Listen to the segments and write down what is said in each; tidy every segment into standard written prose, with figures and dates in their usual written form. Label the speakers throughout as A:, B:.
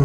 A: I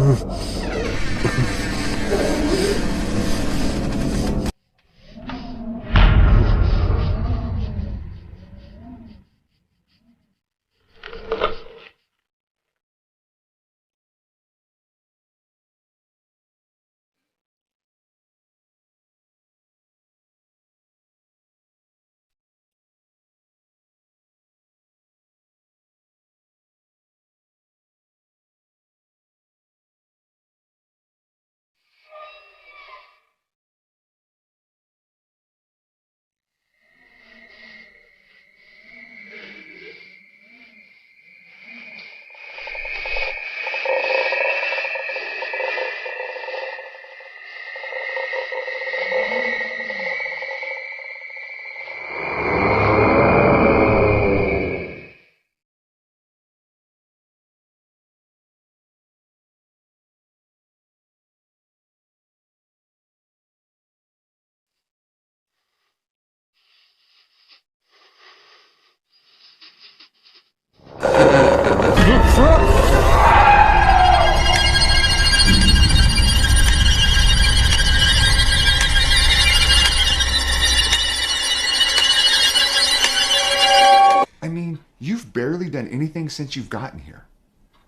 A: mean, you've barely done anything since you've gotten here.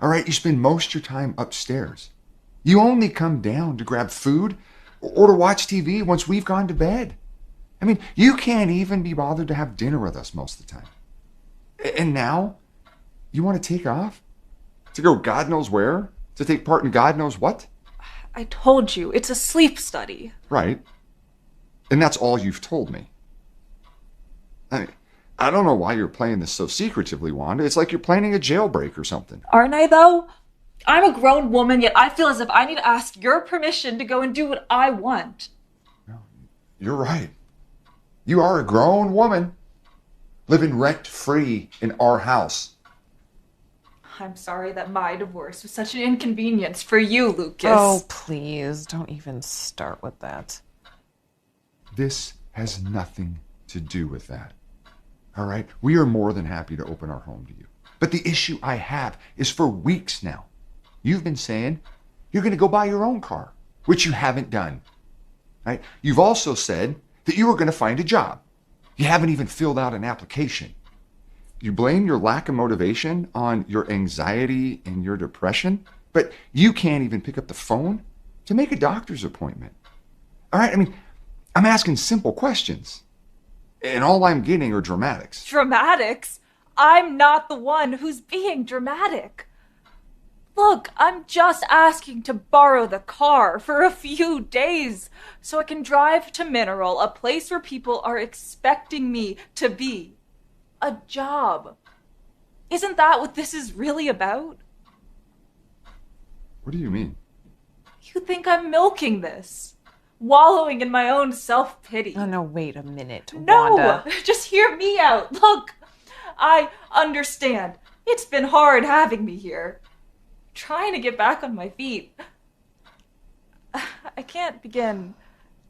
A: All right, you spend most of your time upstairs. You only come down to grab food or to watch TV once we've gone to bed. I mean, you can't even be bothered to have dinner with us most of the time. And now, you want to take off? To go God knows where? To take part in God knows what?
B: I told you, it's a sleep study.
A: Right. And that's all you've told me. I don't know why you're playing this so secretively, Wanda. It's like you're planning a jailbreak or something.
B: Aren't I, though? I'm a grown woman, yet I feel as if I need to ask your permission to go and do what I want.
A: No, you're right. You are a grown woman, living rent-free in our house.
B: I'm sorry that my divorce was such an inconvenience for you, Lucas.
C: Oh, please, don't even start with that.
A: This has nothing to do with that. All right? We are more than happy to open our home to you. But the issue I have is for weeks now. You've been saying you're going to go buy your own car, which you haven't done. Right? You've also said that you were going to find a job. You haven't even filled out an application. You blame your lack of motivation on your anxiety and your depression, but you can't even pick up the phone to make a doctor's appointment. All right? I mean, I'm asking simple questions. And all I'm getting are dramatics.
B: Dramatics? I'm not the one who's being dramatic. Look, I'm just asking to borrow the car for a few days so I can drive to Mineral, a place where people are expecting me to be. A job. Isn't that what this is really about?
A: What do you mean?
B: You think I'm milking this? Wallowing in my own self-pity.
C: Oh, no, wait a minute,
B: No!
C: Wanda.
B: Just hear me out. Look, I understand. It's been hard having me here. Trying to get back on my feet. I can't begin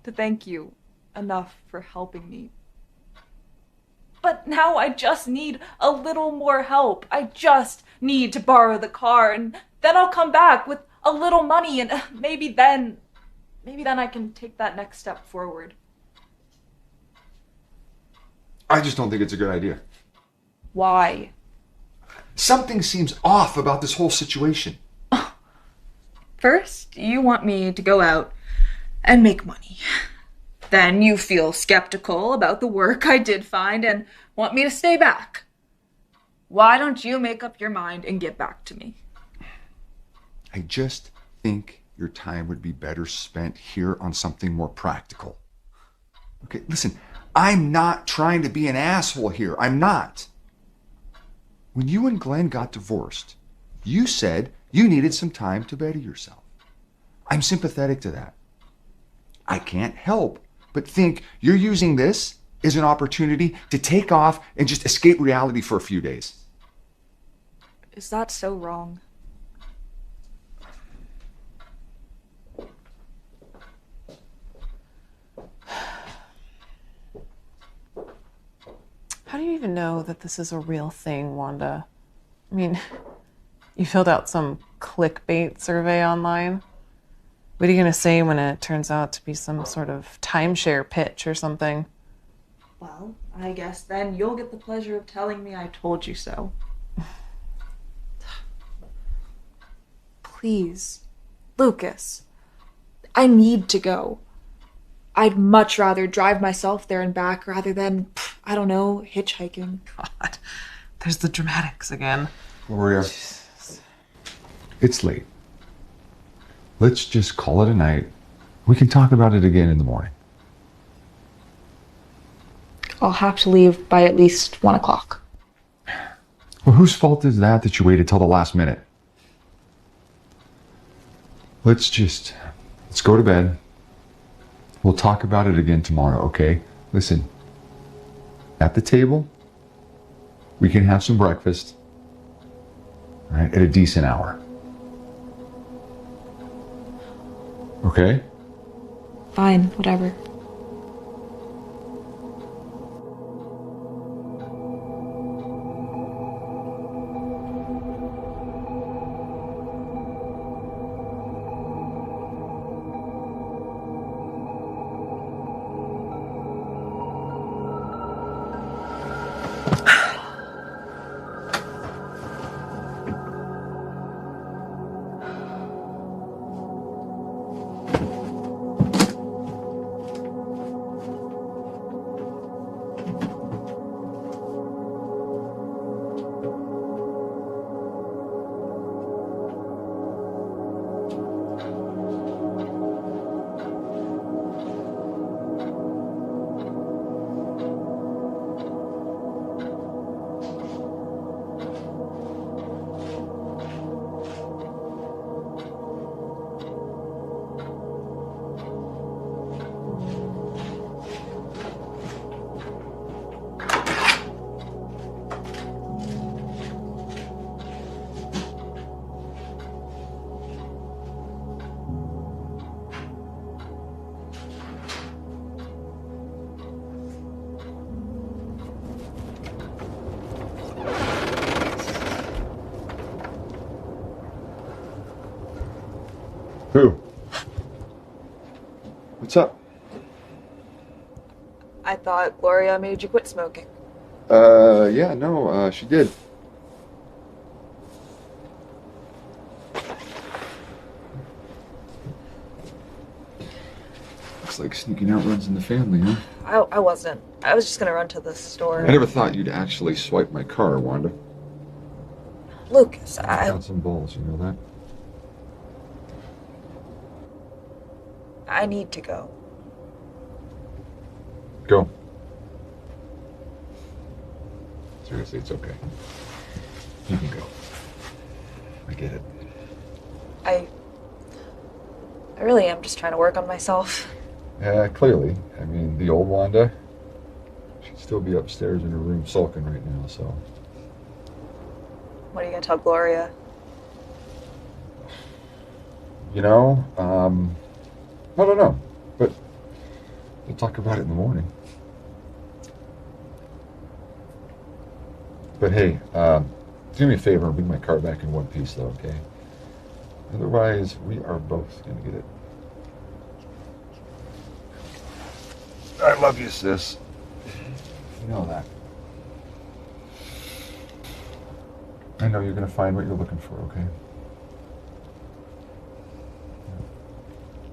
B: to thank you enough for helping me. But now I just need a little more help. I just need to borrow the car, and then I'll come back with a little money, and maybe then I can take that next step forward.
A: I just don't think it's a good idea.
B: Why?
A: Something seems off about this whole situation.
B: First, you want me to go out and make money. Then you feel skeptical about the work I did find and want me to stay back. Why don't you make up your mind and get back to me?
A: I just think your time would be better spent here on something more practical. Okay, listen, I'm not trying to be an asshole here. I'm not. When you and Glenn got divorced, you said you needed some time to better yourself. I'm sympathetic to that. I can't help but think you're using this as an opportunity to take off and just escape reality for a few days.
B: Is that so wrong?
C: How do you even know that this is a real thing, Wanda? I mean, you filled out some clickbait survey online. What are you going to say when it turns out to be some sort of timeshare pitch or something?
B: Well, I guess then you'll get the pleasure of telling me I told you so. Please, Lucas, I need to go. I'd much rather drive myself there and back rather than, I don't know, hitchhiking.
C: God, there's the dramatics again.
A: Gloria, it's late. Let's just call it a night. We can talk about it again in the morning.
B: I'll have to leave by at least 1 o'clock.
A: Well, whose fault is that you waited till the last minute? Let's go to bed. We'll talk about it again tomorrow, okay? Listen, at the table, we can have some breakfast, all right, at a decent hour. Okay?
B: Fine, whatever.
A: Who? What's up?
B: I thought Gloria made you quit smoking.
A: Yeah, no, she did. Looks like sneaking out runs in the family, huh?
B: I wasn't. I was just gonna run to the store.
A: I never thought you'd actually swipe my car, Wanda.
B: Lucas,
A: I got some balls, you know that?
B: I need to go.
A: Go. Seriously, it's okay. You can go. I get it.
B: I really am just trying to work on myself.
A: Yeah, clearly. I mean, the old Wanda, she'd still be upstairs in her room sulking right now, so.
B: What are you gonna tell Gloria?
A: You know, I don't know, but we'll talk about it in the morning. But hey, do me a favor and bring my car back in one piece, though, okay? Otherwise, we are both gonna get it. I love you, sis. You know that. I know you're gonna find what you're looking for, okay?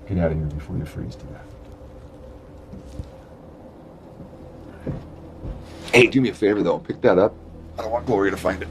A: Get out of here before you freeze to death. Hey, do me a favor, though. Pick that up. I don't want Gloria to find it.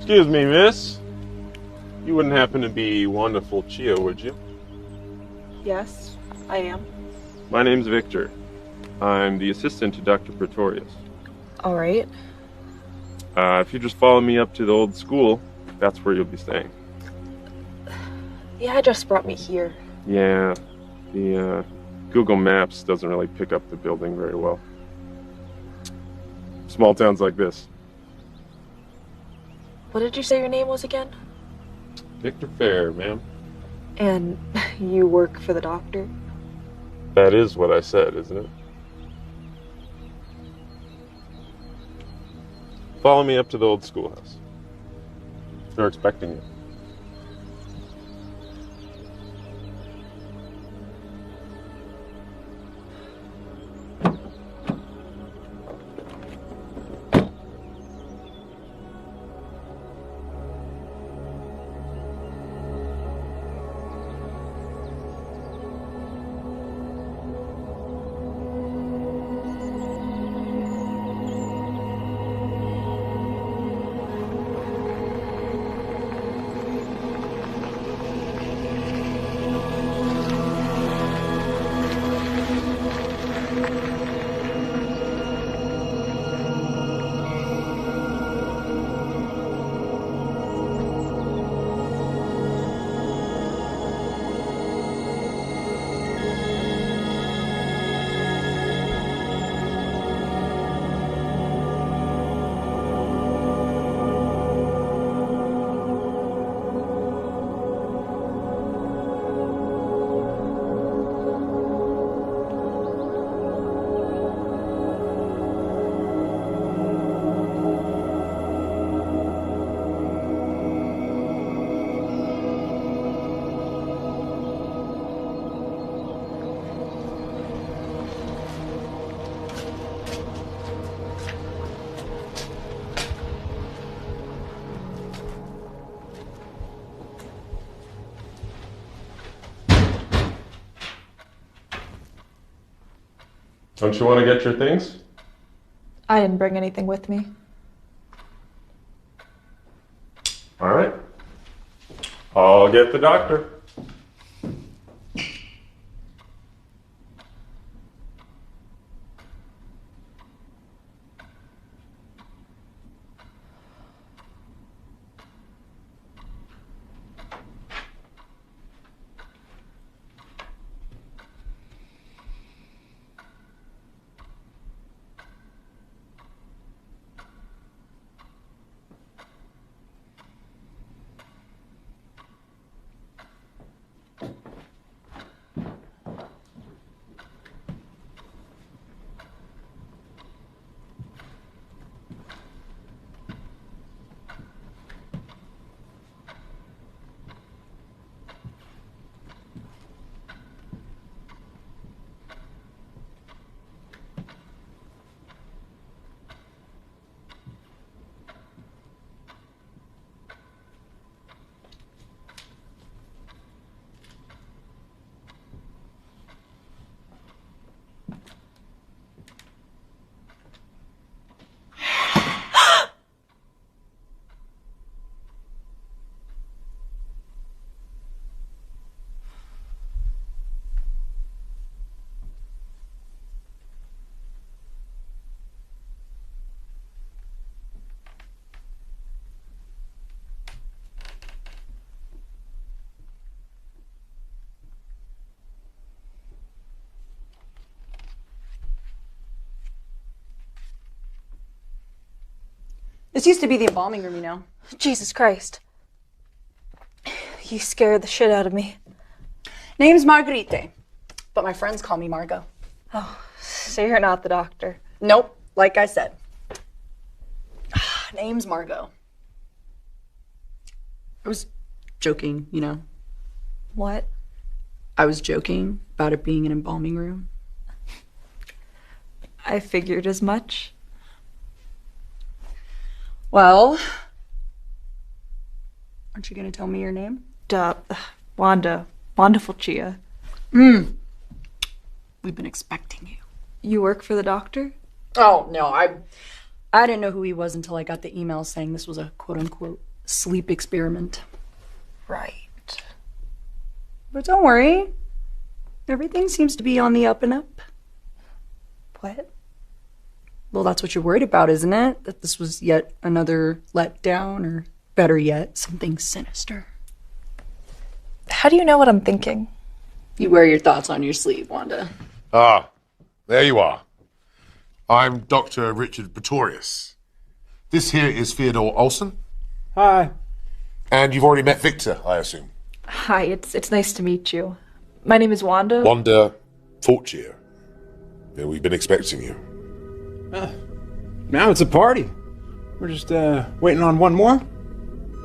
D: Excuse me, miss. You wouldn't happen to be wonderful Chia, would you?
B: Yes, I am.
D: My name's Victor. I'm the assistant to Dr. Pretorius.
B: All right.
D: If you just follow me up to the old school, that's where you'll be staying.
B: The address brought me here.
D: Yeah, the Google Maps doesn't really pick up the building very well. Small towns like this.
B: What did you say your name was again?
D: Victor Fair, ma'am.
B: And you work for the doctor?
D: That is what I said, isn't it? Follow me up to the old schoolhouse. They're expecting you. Don't you want to get your things?
B: I didn't bring anything with me.
D: All right. I'll get the doctor.
E: This used to be the embalming room, you know.
B: Jesus Christ. You scared the shit out of me.
E: Name's Marguerite, but my friends call me Margot.
B: Oh, so you're not the doctor.
E: Nope, like I said. Name's Margot. I was joking, you know.
B: What?
E: I was joking about it being an embalming room.
B: I figured as much.
E: Well, aren't you going to tell me your name?
B: Wanda. Wonderful Chia.
E: We've been expecting you.
B: You work for the doctor?
E: Oh, no, I didn't know who he was until I got the email saying this was a quote-unquote sleep experiment.
B: Right.
E: But don't worry. Everything seems to be on the up and up.
B: What?
E: Well, that's what you're worried about, isn't it? That this was yet another letdown, or better yet, something sinister.
B: How do you know what I'm thinking?
E: You wear your thoughts on your sleeve, Wanda.
F: Ah, there you are. I'm Dr. Richard Pretorius. This here is Theodore Olson.
G: Hi.
F: And you've already met Victor, I assume.
B: Hi, it's nice to meet you. My name is Wanda.
F: Wanda Fortier. Yeah, we've been expecting you.
G: Now it's a party. We're just waiting on one more.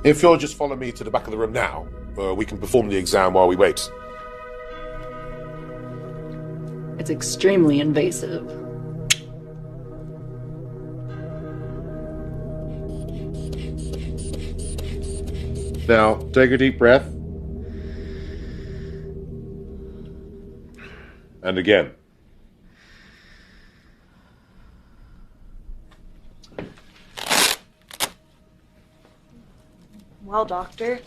F: If you'll just follow me to the back of the room now, we can perform the exam while we wait.
E: It's extremely invasive.
F: Now, take a deep breath. And again.
B: Well, doctor.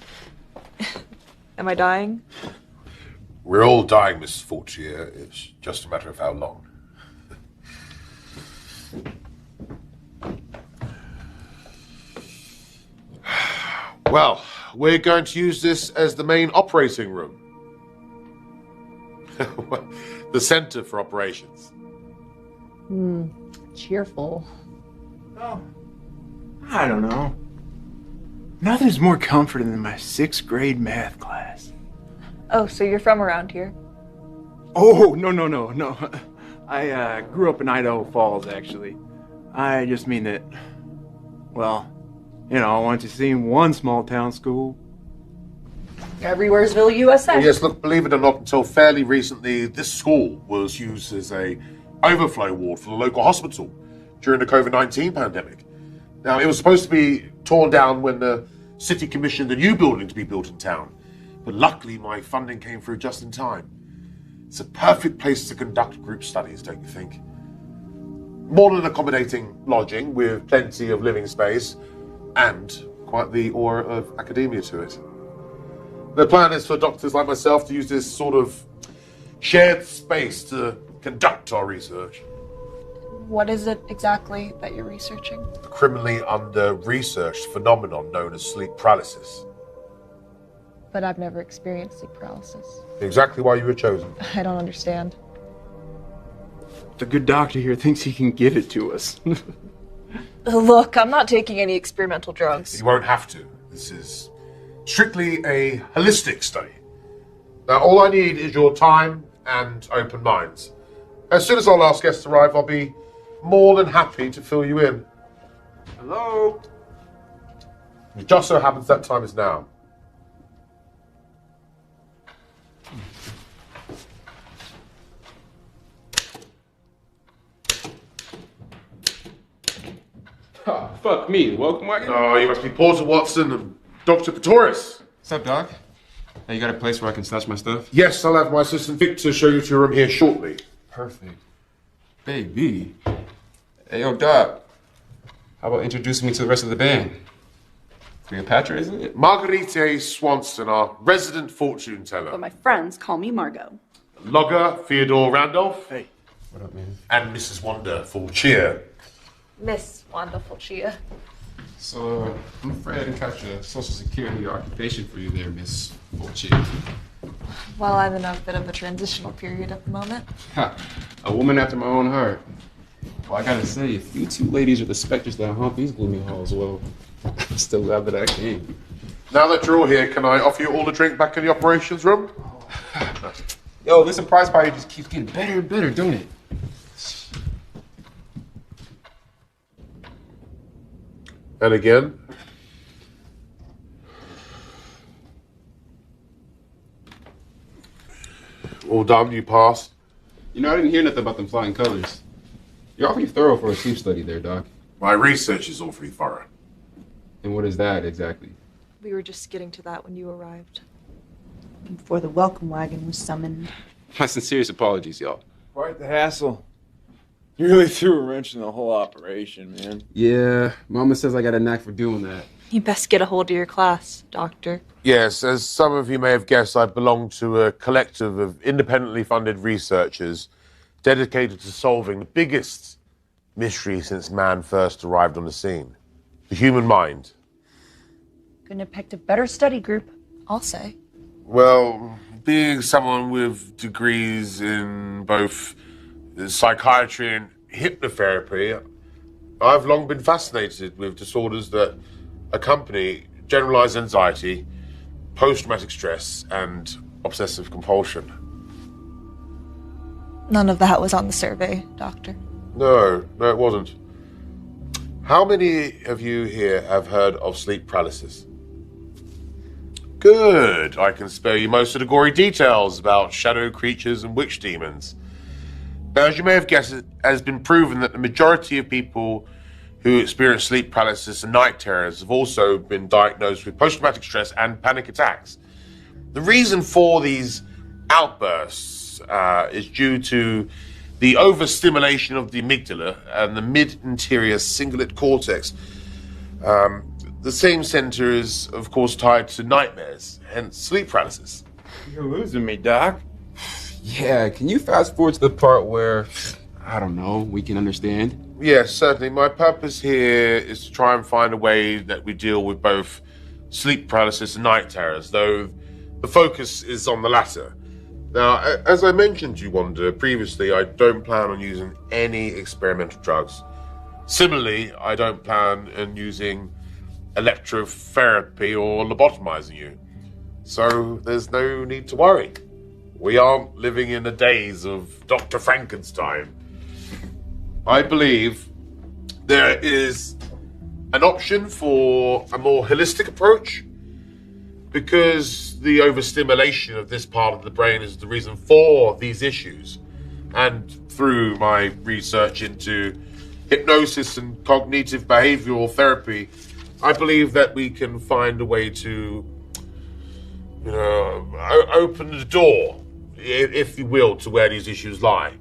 B: Am I dying?
F: We're all dying, Miss Fortier. It's just a matter of how long. Well, we're going to use this as the main operating room. The center for operations.
E: Cheerful.
G: Oh, I don't know. Nothing's more comforting than my 6th grade math class.
B: Oh, so you're from around here?
G: Oh, no. I grew up in Idaho Falls, actually. I just mean that, well, you know, I went to see one small town school.
E: Everywheresville, USA.
F: Well, yes, look, believe it or not, until fairly recently, this school was used as a overflow ward for the local hospital during the COVID-19 pandemic. Now, it was supposed to be torn down when the city commissioned a new building to be built in town. But luckily, my funding came through just in time. It's a perfect place to conduct group studies, don't you think? More than accommodating lodging with plenty of living space and quite the aura of academia to it. The plan is for doctors like myself to use this sort of shared space to conduct our research.
B: What is it exactly that you're researching?
F: A criminally under-researched phenomenon known as sleep paralysis.
B: But I've never experienced sleep paralysis.
F: Exactly why you were chosen.
B: I don't understand.
G: The good doctor here thinks he can give it to us.
B: Look, I'm not taking any experimental drugs.
F: You won't have to. This is strictly a holistic study. Now, all I need is your time and open minds. As soon as our last guests arrive, I'll be more than happy to fill you in.
G: Hello?
F: It just so happens that time is now.
H: Oh, fuck me. Welcome, wagon.
F: Oh, you must be Porter Watson and Dr. Pretorius.
H: What's up, Doc? Hey, you got a place where I can stash my stuff?
F: Yes, I'll have my assistant Victor show you to your room here shortly.
H: Perfect. Baby. Hey, yo, Doc. How about introducing me to the rest of the band? Cleopatra, isn't it?
F: Marguerite Swanson, our resident fortune teller.
E: But my friends call me Margot.
F: Logger Theodore Randolph.
G: Hey.
H: What up, man?
F: And Mrs. Wanda Fortier.
B: Miss Wonderful Chia.
H: So, I'm afraid I didn't catch a social security occupation for you there, Miss Fortier.
B: Well, I'm in a bit of a transitional period at the moment.
H: Ha! A woman after my own heart. Well, I gotta say, if you two ladies are the specters that haunt these gloomy halls, well, I'm still glad that I came.
F: Now that you're all here, can I offer you all a drink back in the operations room?
H: Yo, this surprise party just keeps getting better and better, don't it?
F: And again. All done, you passed.
H: You know, I didn't hear nothing about them flying colors. You're awfully thorough for a sleep study there, Doc.
F: My research is awfully thorough.
H: And what is that exactly?
B: We were just getting to that when you arrived.
E: Before the welcome wagon was summoned.
H: My sincerest apologies, y'all.
G: Quite the hassle. You really threw a wrench in the whole operation, man.
H: Yeah, Mama says I got a knack for doing that.
B: You best get a hold of your class, Doctor.
F: Yes, as some of you may have guessed, I belong to a collective of independently funded researchers dedicated to solving the biggest mystery since man first arrived on the scene. The human mind.
E: Couldn't have picked a better study group, I'll say.
F: Well, being someone with degrees in both psychiatry and hypnotherapy, I've long been fascinated with disorders that accompany generalized anxiety, post-traumatic stress, and obsessive compulsion.
B: None of that was on the survey, Doctor.
F: No, it wasn't. How many of you here have heard of sleep paralysis? Good. I can spare you most of the gory details about shadow creatures and witch demons. Now, as you may have guessed, it has been proven that the majority of people who experience sleep paralysis and night terrors have also been diagnosed with post-traumatic stress and panic attacks. The reason for these outbursts is due to the overstimulation of the amygdala and the mid-interior cingulate cortex. The same center is, of course, tied to nightmares, hence sleep paralysis.
G: You're losing me, Doc.
H: Yeah, can you fast forward to the part where, I don't know, we can understand?
F: Yes, certainly. My purpose here is to try and find a way that we deal with both sleep paralysis and night terrors, though the focus is on the latter. Now, as I mentioned to you, Wanda, previously, I don't plan on using any experimental drugs. Similarly, I don't plan on using electrotherapy or lobotomizing you. So there's no need to worry. We aren't living in the days of Dr. Frankenstein. I believe there is an option for a more holistic approach, because the overstimulation of this part of the brain is the reason for these issues. And through my research into hypnosis and cognitive behavioral therapy, I believe that we can find a way to, open the door, if you will, to where these issues lie.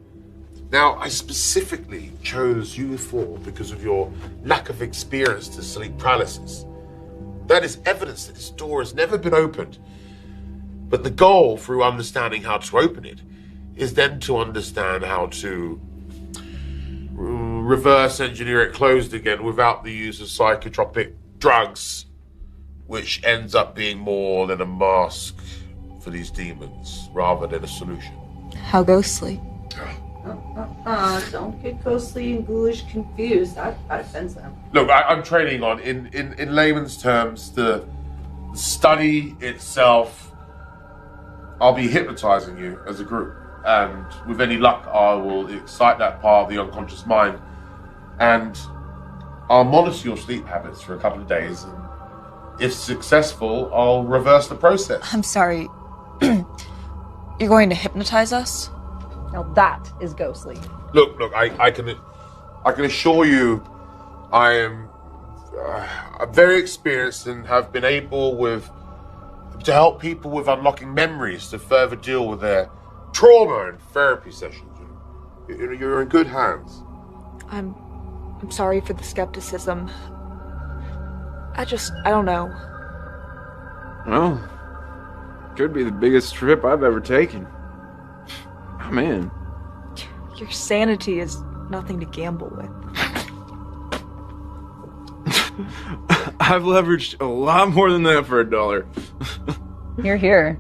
F: Now, I specifically chose you four because of your lack of experience to sleep paralysis. That is evidence that this door has never been opened. But the goal, through understanding how to open it, is then to understand how to reverse engineer it closed again without the use of psychotropic drugs, which ends up being more than a mask for these demons rather than a solution.
B: How ghostly.
E: Don't get ghostly and ghoulish confused. That offends them.
F: Look, I'm training on, in layman's terms, the study itself. I'll be hypnotizing you as a group, and with any luck, I will excite that part of the unconscious mind, and I'll monitor your sleep habits for a couple of days, and if successful, I'll reverse the process.
B: I'm sorry. You're going to hypnotize us?
E: Now that is ghostly.
F: Look, I can assure you, I am I'm very experienced and have been able to help people with unlocking memories to further deal with their trauma in therapy sessions. You're in good hands.
B: I'm sorry for the skepticism. I don't know.
G: Well, could be the biggest trip I've ever taken. I'm in.
B: Your sanity is nothing to gamble with.
G: I've leveraged a lot more than that for $1.
E: You're here.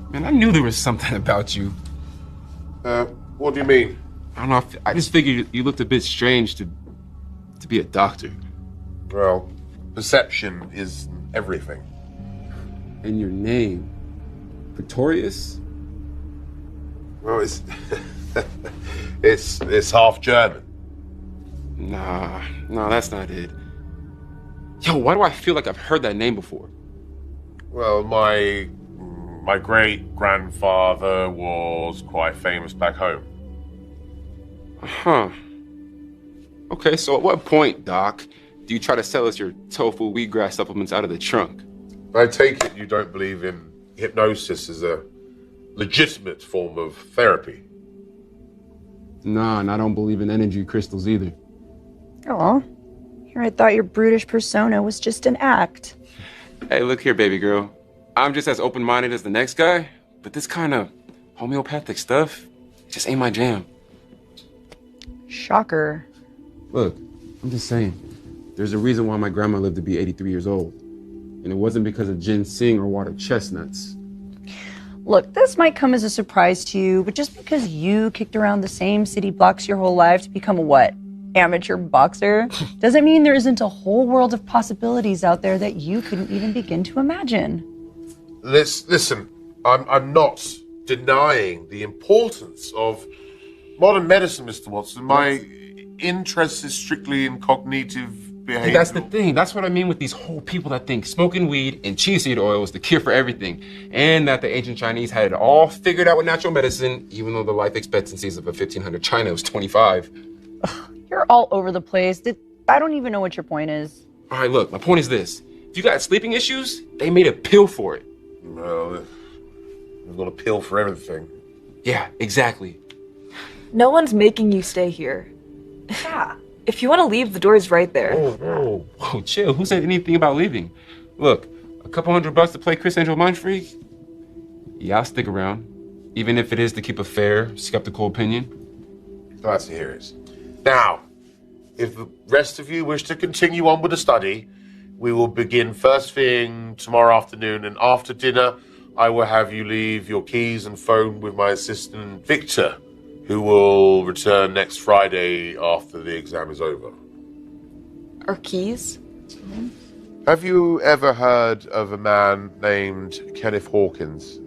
H: Man, I knew there was something about you.
F: What do you mean?
H: I don't know. I just figured you looked a bit strange to be a doctor.
F: Well, perception is everything.
H: And your name, Pretorius?
F: Well, it's it's half German.
H: Nah, that's not it. Yo, why do I feel like I've heard that name before?
F: Well, my great-grandfather was quite famous back home.
H: Huh. Okay, so at what point, Doc, do you try to sell us your tofu wheatgrass supplements out of the trunk?
F: I take it you don't believe in hypnosis as a legitimate form of therapy.
H: Nah, and I don't believe in energy crystals either.
E: Oh, Here I thought your brutish persona was just an act.
H: Hey, look here, baby girl. I'm just as open-minded as the next guy, but this kind of homeopathic stuff just ain't my jam.
E: Shocker.
H: Look, I'm just saying, there's a reason why my grandma lived to be 83 years old. And it wasn't because of ginseng or water chestnuts.
E: Look, this might come as a surprise to you, but just because you kicked around the same city blocks your whole life to become a what? Amateur boxer? Doesn't mean there isn't a whole world of possibilities out there that you couldn't even begin to imagine.
F: Listen, I'm not denying the importance of modern medicine, Mr. Watson. My interest is strictly in cognitive behavior.
H: That's the thing. That's what I mean with these whole people that think smoking weed and chia seed oil is the cure for everything. And that the ancient Chinese had it all figured out with natural medicine, even though the life expectancies of a 1500 China was 25.
E: You're all over the place. I don't even know what your point is.
H: All right, look, my point is this. If you got sleeping issues, they made a pill for it.
F: Well, they've got a pill for everything.
H: Yeah, exactly.
B: No one's making you stay here. Yeah. If you want to leave, the door's right there.
H: Whoa, chill. Who said anything about leaving? Look, a couple $100 to play Chris Angel Mind Freak? Yeah, I'll stick around. Even if it is to keep a fair, skeptical opinion.
F: Glad to hear it. Now, if the rest of you wish to continue on with the study, we will begin first thing tomorrow afternoon, and after dinner, I will have you leave your keys and phone with my assistant, Victor, who will return next Friday after the exam is over.
B: Our keys?
F: Have you ever heard of a man named Kenneth Hawkins?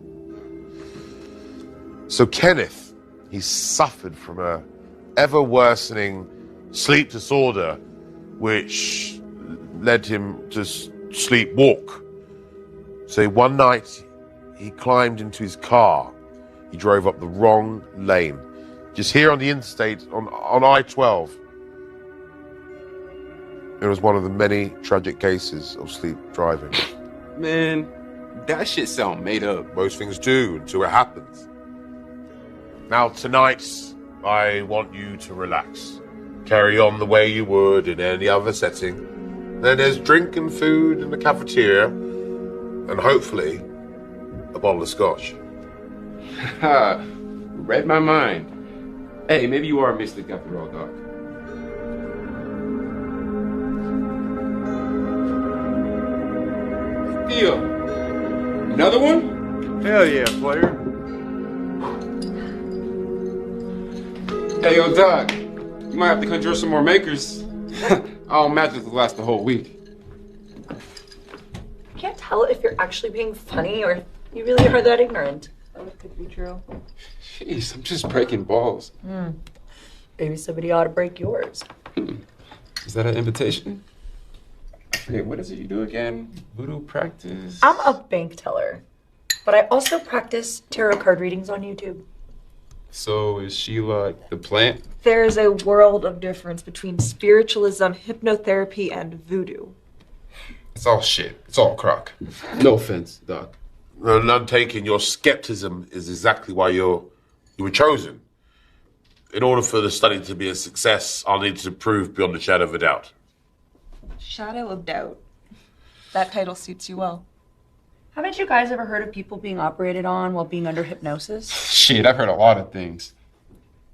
F: So Kenneth, he suffered from a ever-worsening sleep disorder, which led him to sleepwalk. So one night, he climbed into his car. He drove up the wrong lane, just here on the interstate, on I-12. It was one of the many tragic cases of sleep driving.
H: Man, that shit sound made up.
F: Most things do until it happens. Now tonight, I want you to relax. Carry on the way you would in any other setting. Then there's drink and food in the cafeteria, and hopefully, a bottle of scotch.
H: Ha! Read my mind. Hey, maybe you are a mystic after all, Doc. Theo, another one?
G: Hell yeah, player.
H: Hey, yo, Doc, you might have to conjure some more makers. I don't imagine it'll last the whole week.
E: I can't tell if you're actually being funny or if you really are that ignorant.
C: That could be true.
H: Jeez, I'm just breaking balls.
E: Maybe somebody ought to break yours.
H: Is that an invitation? I forget, what is it you do again? Voodoo practice?
E: I'm a bank teller, but I also practice tarot card readings on YouTube.
H: So is she like the plant?
B: There is a world of difference between spiritualism, hypnotherapy, and voodoo.
H: It's all shit. It's all crock. No offense, Doc.
F: None taken. Your skepticism is exactly why you were chosen. In order for the study to be a success, I'll need to prove beyond a shadow of a doubt.
B: Shadow of doubt. That title suits you well.
E: Haven't you guys ever heard of people being operated on while being under hypnosis?
H: Shit, I've heard a lot of things.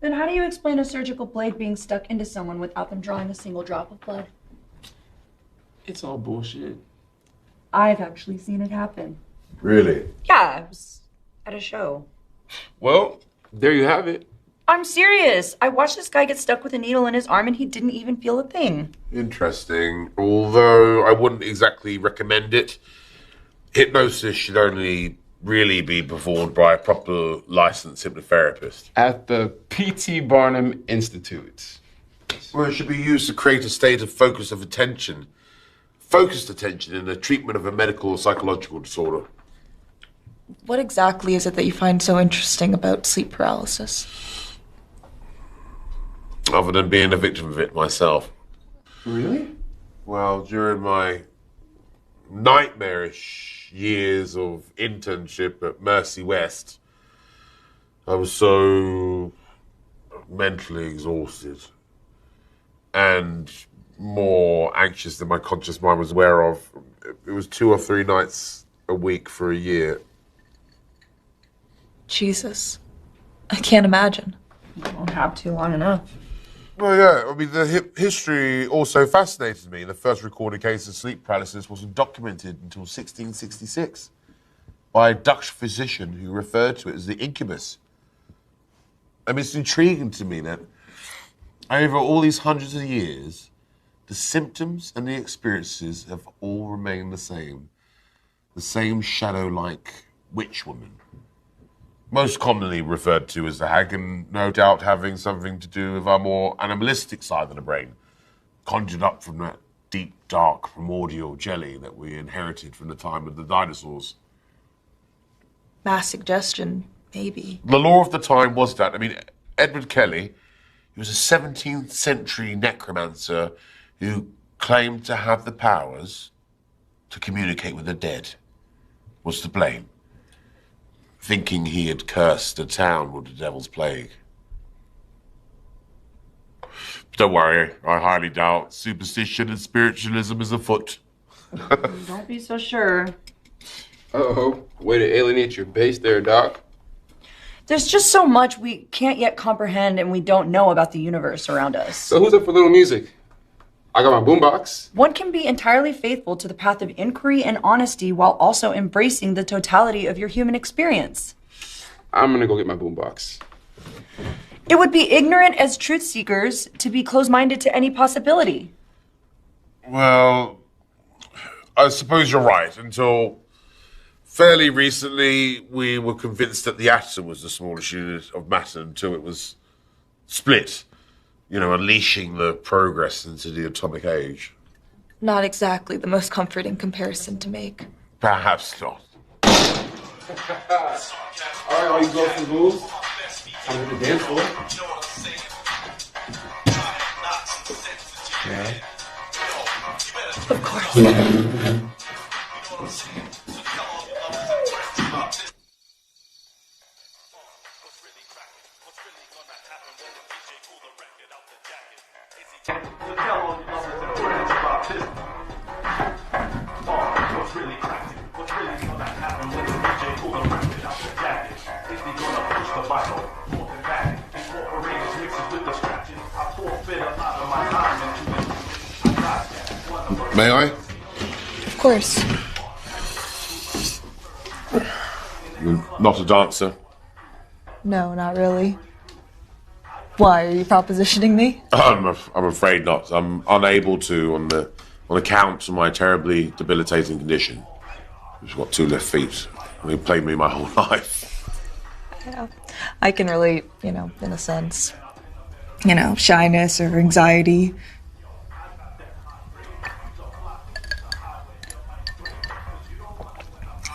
E: Then how do you explain a surgical blade being stuck into someone without them drawing a single drop of blood?
H: It's all bullshit.
E: I've actually seen it happen.
F: Really?
E: Yeah, I was at a show.
H: Well, there you have it.
E: I'm serious. I watched this guy get stuck with a needle in his arm and he didn't even feel a thing.
F: Interesting. Although I wouldn't exactly recommend it. Hypnosis should only really be performed by a proper licensed hypnotherapist.
H: At the P.T. Barnum Institute.
F: Well, it should be used to create a state of focused attention in the treatment of a medical or psychological disorder.
B: What exactly is it that you find so interesting about sleep paralysis?
F: Other than being a victim of it myself.
H: Really?
F: Well, during my nightmarish years of internship at Mercy West, I was so mentally exhausted and more anxious than my conscious mind was aware of. It was 2 or 3 nights a week for a year.
B: Jesus. I can't imagine.
E: You won't have to long enough.
F: Well, yeah, I mean, the history also fascinated me. The first recorded case of sleep paralysis wasn't documented until 1666 by a Dutch physician who referred to it as the incubus. I mean, it's intriguing to me that over all these hundreds of years, the symptoms and the experiences have all remained the same. The same shadow-like witch woman. Most commonly referred to as the hag, and no doubt having something to do with our more animalistic side of the brain, conjured up from that deep, dark, primordial jelly that we inherited from the time of the dinosaurs.
B: Mass suggestion, maybe.
F: The law of the time was that. I mean, Edward Kelly, he was a 17th century necromancer who claimed to have the powers to communicate with the dead, was to blame, thinking he had cursed a town with the devil's plague. Don't worry, I highly doubt superstition and spiritualism is afoot.
E: Don't be so sure.
H: Uh-oh. Way to alienate your base there, Doc.
E: There's just so much we can't yet comprehend and we don't know about the universe around us.
H: So who's up for little music? I got my boombox.
E: One can be entirely faithful to the path of inquiry and honesty while also embracing the totality of your human experience.
H: I'm gonna go get my boombox.
E: It would be ignorant as truth seekers to be closed-minded to any possibility.
F: Well, I suppose you're right. Until fairly recently, we were convinced that the atom was the smallest unit of matter until it was split. You know, unleashing the progress into the atomic age.
B: Not exactly the most comforting comparison to make.
F: Perhaps not.
H: All right, all you girls and ghouls. Time to the dance floor. Yeah.
B: Of course.
F: May I?
B: Of course.
F: You're not a dancer.
B: No, not really. Why, are you propositioning me?
F: I'm afraid not. I'm unable to on account of my terribly debilitating condition. I've just got 2 left feet. They've played me my whole life.
B: Yeah. I can relate, in a sense. Shyness or anxiety.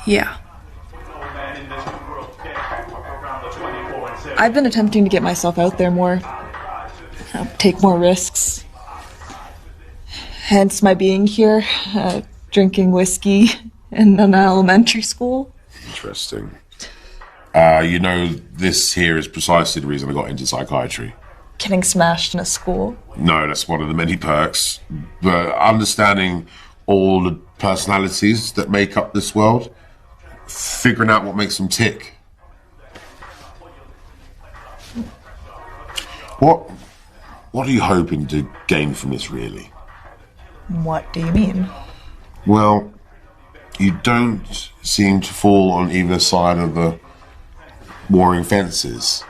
B: Yeah. I've been attempting to get myself out there more. Take more risks. Hence my being here, drinking whiskey in an elementary school.
F: Interesting. This here is precisely the reason I got into psychiatry.
B: Getting smashed in a school.
F: No, that's one of the many perks. But understanding all the personalities that make up this world, figuring out what makes them tick. What are you hoping to gain from this, really?
B: What do you mean?
F: Well, you don't seem to fall on either side of the warring fences,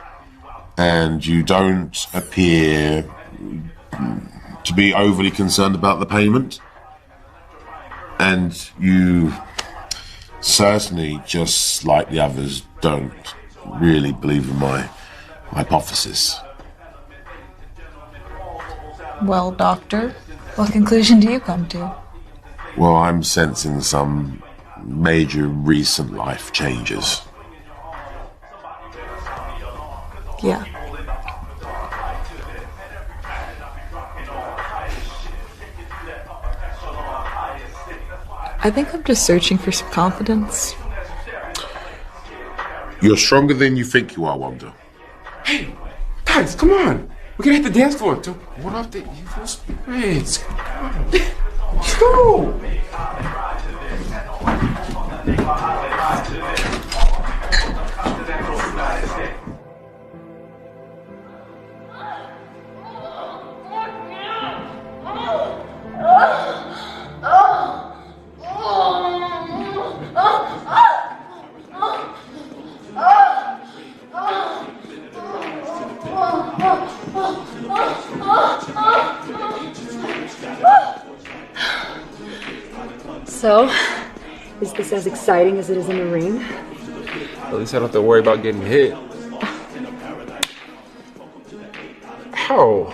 F: and you don't appear to be overly concerned about the payment, and you certainly, just like the others, don't really believe in my hypothesis.
B: Well, doctor, what conclusion do you come to?
F: Well, I'm sensing some major recent life changes.
B: Yeah. I think I'm just searching for some confidence.
F: You're stronger than you think you are, Wanda.
H: Hey, guys, come on. We can hit the dance floor to ward off the evil spirits. Let's go.
I: So, is this as exciting as it is in the ring?
H: At least I don't have to worry about getting hit. Ow.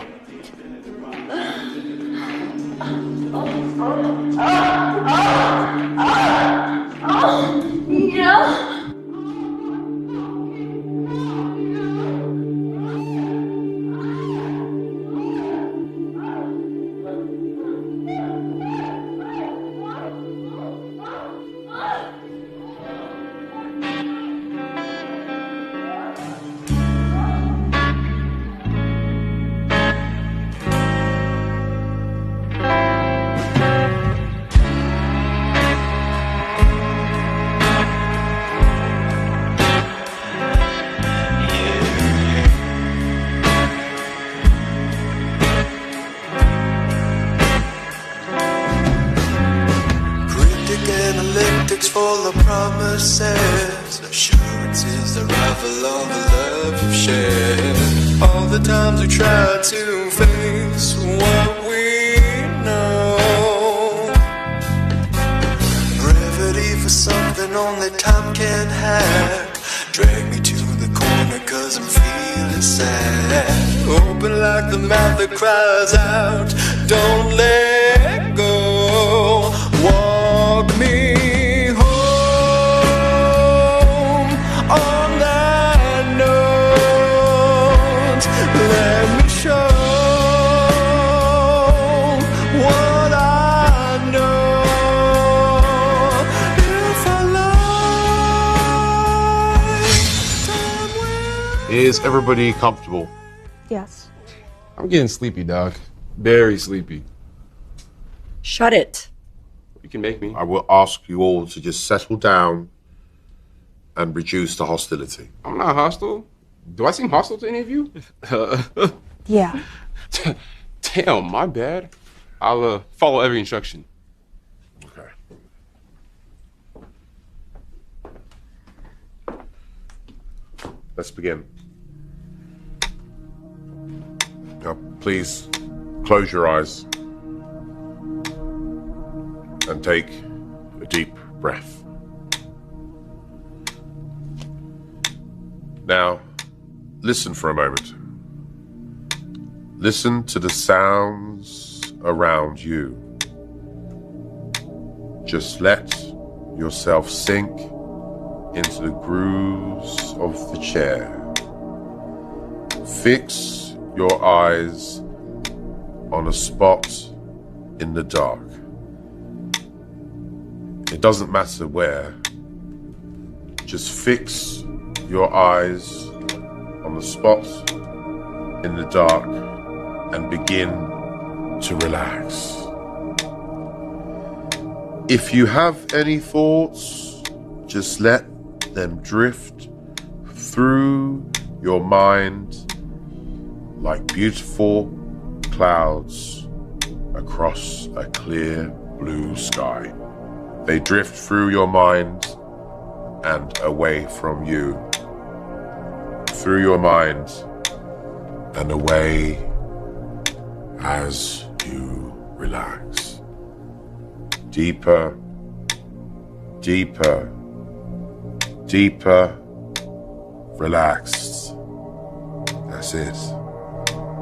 J: Full of promises, assurances that rival all the love you've shared. All the times we tried to face what we know. Gravity for something only time can hack. Drag me to the corner cause I'm feeling sad. Open like the mouth that cries out, don't let go. Walk me on that note, let me show what I know. If I lie,
F: Is everybody comfortable?
I: Yes.
H: I'm getting sleepy, Doc. Very sleepy.
I: Shut it.
H: You can make me.
F: I will ask you all to just settle down and reduce the hostility.
H: I'm not hostile. Do I seem hostile to any of you?
I: Yeah.
H: Damn, my bad. I'll follow every instruction.
F: Okay. Let's begin. Now, please close your eyes and take a deep breath. Now, listen for a moment. Listen to the sounds around you. Just let yourself sink into the grooves of the chair. Fix your eyes on a spot in the dark. It doesn't matter where. Just fix your eyes on the spot in the dark and begin to relax. If you have any thoughts, just let them drift through your mind like beautiful clouds across a clear blue sky. They drift through your mind and away from you. Through your mind and away as you relax. Deeper, deeper, deeper, relaxed. That's it.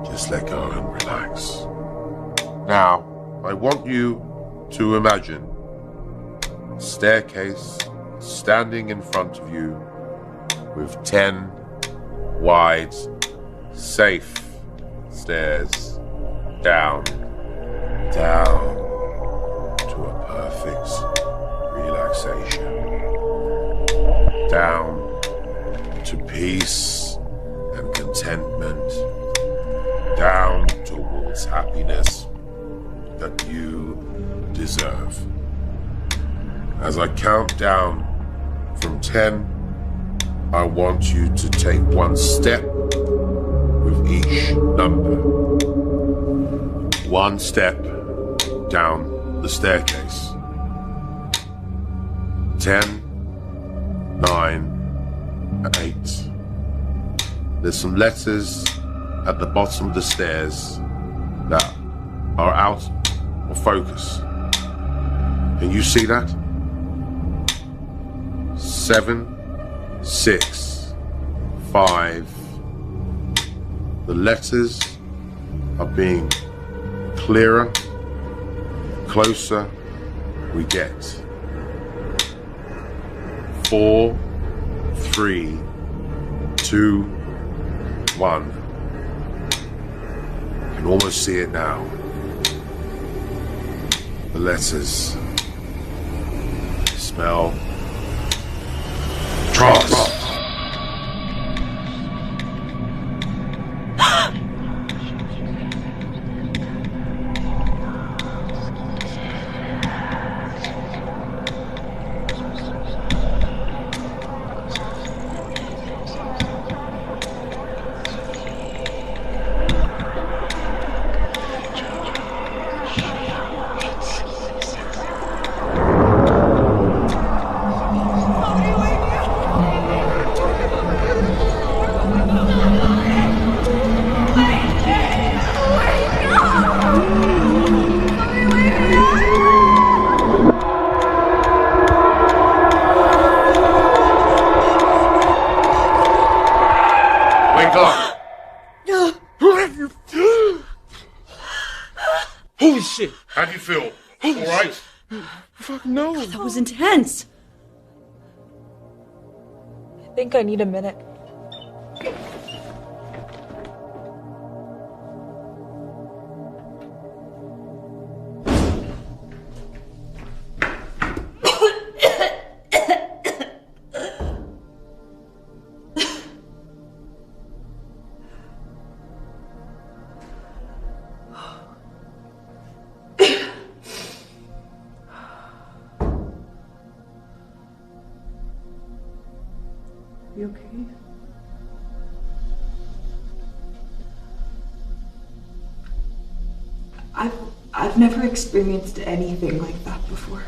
F: Just let go and relax. Now, I want you to imagine a staircase standing in front of you with 10 wide, safe stairs down, down to a perfect relaxation. Down to peace and contentment. world's happiness that you deserve. As I count down from 10, I want you to take one step with each number. One step down the staircase. 10, 9, 8. There's some letters at the bottom of the stairs that are out of focus. Can you see that? 7, 6, 5. The letters are being clearer, closer we get. 4, 3, 2, 1. I can almost see it now. The letters spell trust.
H: Holy shit!
F: How do you feel?
H: Holy
F: All right?
H: shit. Fuck no.
I: That was intense.
B: I think I need a minute.
I: You okay? I've never experienced anything like that before.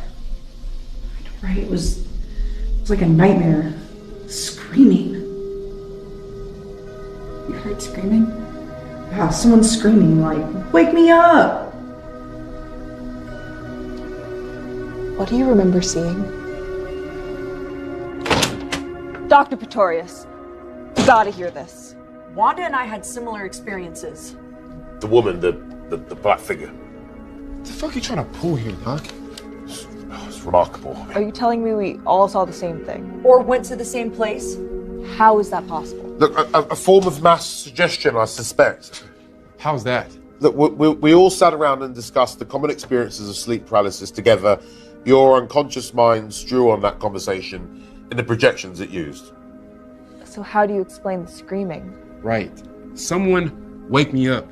I: Right? It was like a nightmare. Screaming. You heard screaming? Yeah, someone screaming like, "Wake me up!"
B: What do you remember seeing? Dr. Pretorius, you gotta hear this.
E: Wanda and I had similar experiences.
F: The woman, the black figure.
H: What the fuck are you trying to pull here, Doc?
F: It's remarkable.
B: Are you telling me we all saw the same thing?
E: Or went to the same place.
B: How is that possible?
F: Look, a form of mass suggestion, I suspect.
H: How's that?
F: Look, we all sat around and discussed the common experiences of sleep paralysis together. Your unconscious minds drew on that conversation in the projections it used.
B: So how do you explain the screaming?
H: Right. Someone wake me up.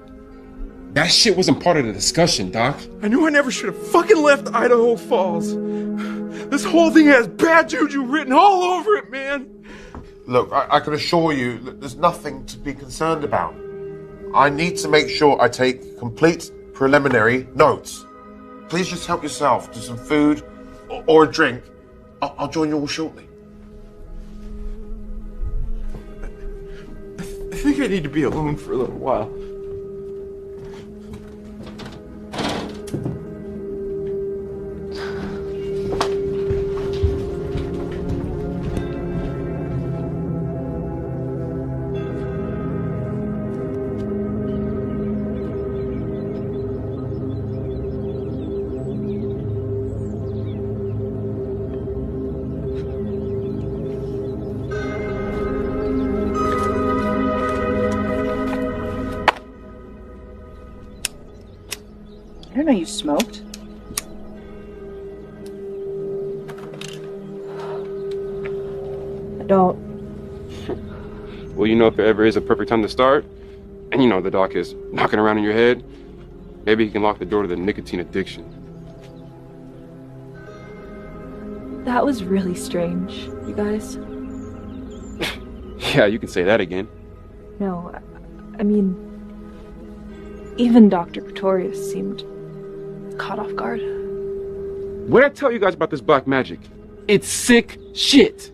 H: That shit wasn't part of the discussion, Doc.
G: I knew I never should have fucking left Idaho Falls. This whole thing has bad juju written all over it, man.
F: Look, I can assure you that there's nothing to be concerned about. I need to make sure I take complete preliminary notes. Please just help yourself to some food or a drink. I'll join you all shortly.
G: I think I need to be alone for a little while.
E: I didn't know you smoked.
B: I don't.
H: Well, you know, if there ever is a perfect time to start, and you know the doc is knocking around in your head, Maybe he can lock the door to the nicotine addiction.
B: That was really strange, you guys.
H: Yeah, you can say that again.
B: No, I mean, even Dr. Pretorius seemed caught off guard.
H: What did I tell you guys about this black magic? It's sick shit.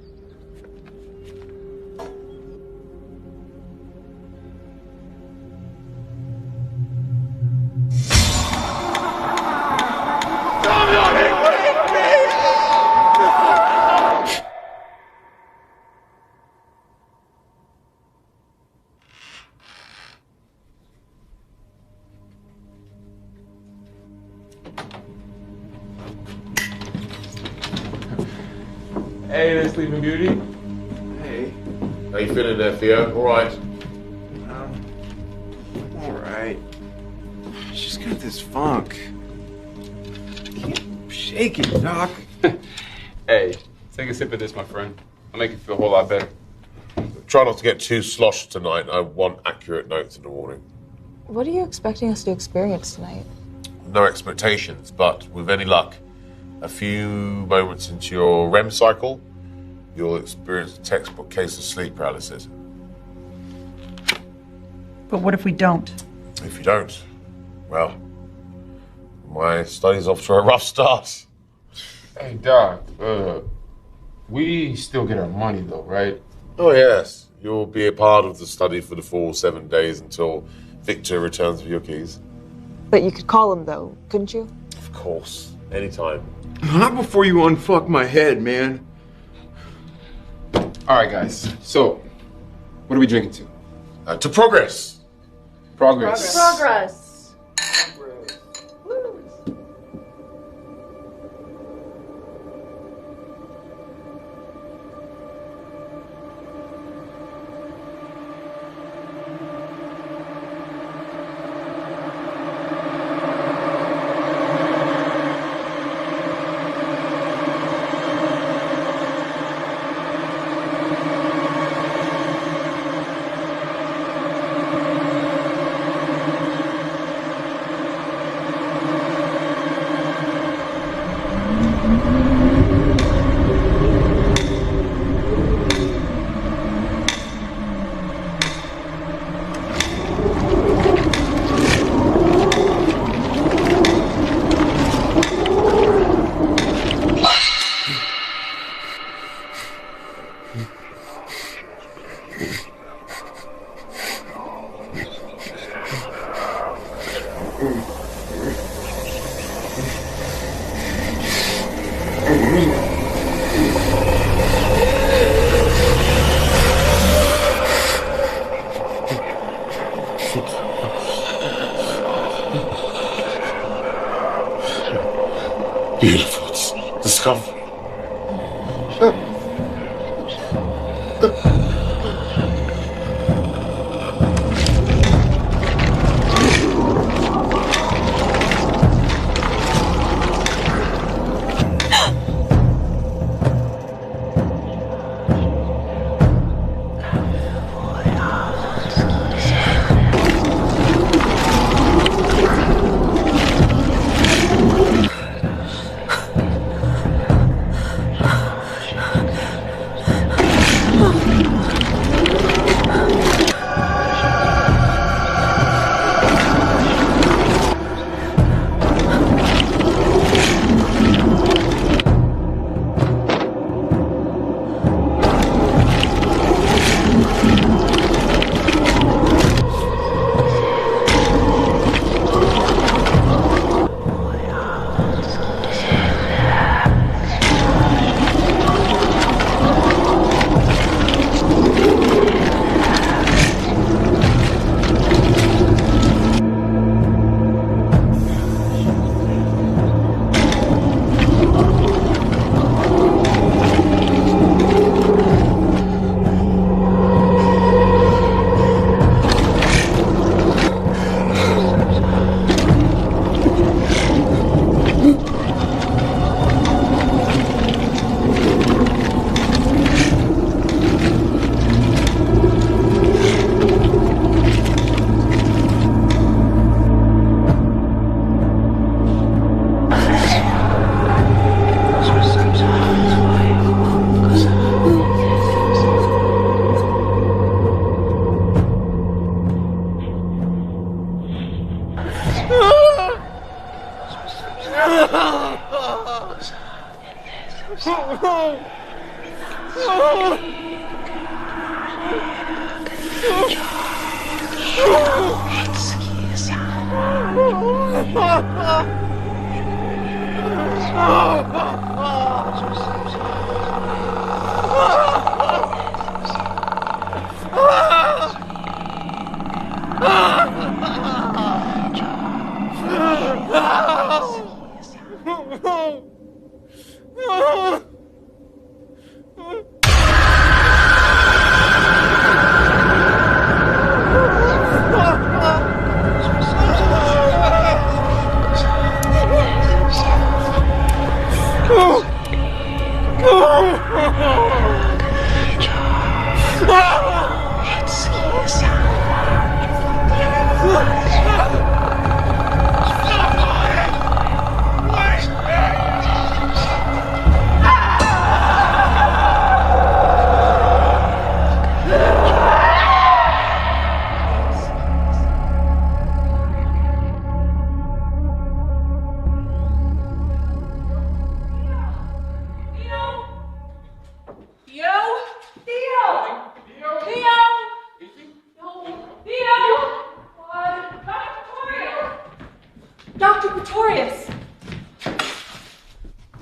H: Hey there, Sleeping Beauty.
G: Hey.
F: How you feeling there, Theo? All right.
G: All right. She's got this funk. Can't shake it, Doc.
H: Hey, take a sip of this, my friend. I'll make you feel a whole lot better.
F: Try not to get too sloshed tonight. I want accurate notes in the morning.
K: What are you expecting us to experience tonight?
F: No expectations, but with any luck, a few moments into your REM cycle, you'll experience a textbook case of sleep paralysis.
E: But what if we don't?
F: If you don't, well, my study's off to a rough start.
H: Hey, Doc, we still get our money, though, right?
F: Oh, yes. You'll be a part of the study for the full 7 days until Victor returns with your keys.
K: But you could call him, though, couldn't you?
F: Of course. Anytime.
G: Not before you unfuck my head, man.
H: All right, guys. So, what are we drinking to?
F: To progress.
H: Progress.
B: Progress.
F: Beautiful discovery.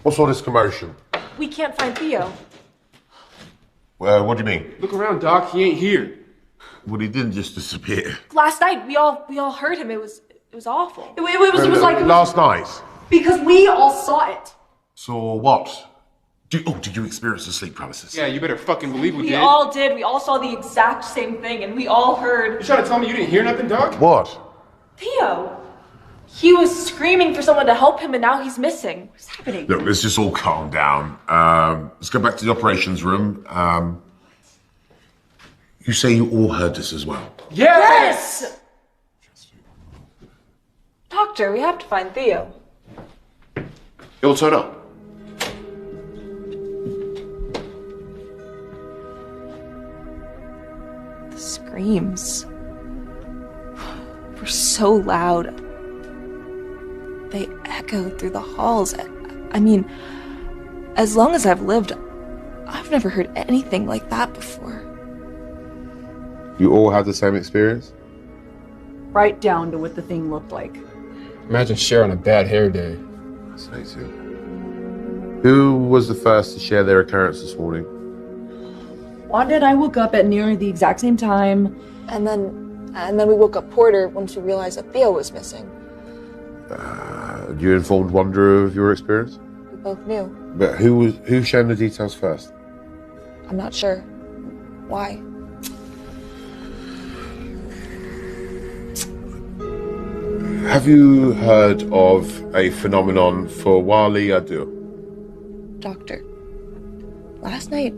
F: What's all this commotion?
K: We can't find Theo.
F: What do you mean?
H: Look around, Doc. He ain't here.
F: Well, he didn't just disappear.
K: Last night, we all heard him. It was awful.
I: It was like
F: Last night.
I: because we all saw it.
F: Saw what? Did you experience the sleep paralysis?
H: Yeah, you better fucking believe we
B: We
H: did.
B: all did. We all saw the exact same thing, and we all heard
H: You trying to tell me you didn't hear nothing, Doc?
F: What?
B: Theo. He was screaming for someone to help him, and now he's missing.
I: What's happening?
F: Look, let's just all calm down. Let's go back to the operations room. You say you all heard this as well?
B: Yes! Doctor, we have to find Theo.
F: He'll turn up.
B: The screams were so loud. They echoed through the halls. I mean, as long as I've lived, I've never heard anything like that before.
F: You all had the same experience?
E: Right down to what the thing looked like.
H: Imagine sharing a bad hair day.
F: Say too. Who was the first to share their occurrence this morning?
E: Wanda and I woke up at nearly the exact same time.
K: And then we woke up Porter once we realized that Theo was missing.
F: You informed Wanda of your experience?
K: We both knew.
F: But who shared the details first?
K: I'm not sure. Why?
F: Have you heard of a phenomenon for Wali Adur?
K: Doctor, last night,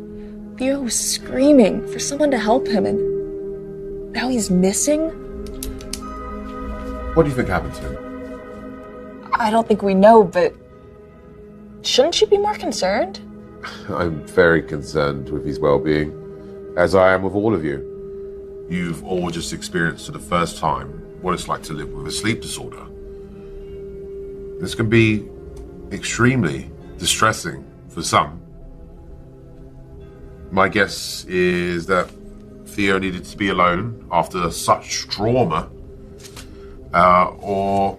K: Theo was screaming for someone to help him, and now he's missing?
F: What do you think happened to him?
K: I don't think we know, but shouldn't you be more concerned?
F: I'm very concerned with his well-being, as I am with all of you. You've all just experienced for the first time what it's like to live with a sleep disorder. This can be extremely distressing for some. My guess is that Theo needed to be alone after such trauma, or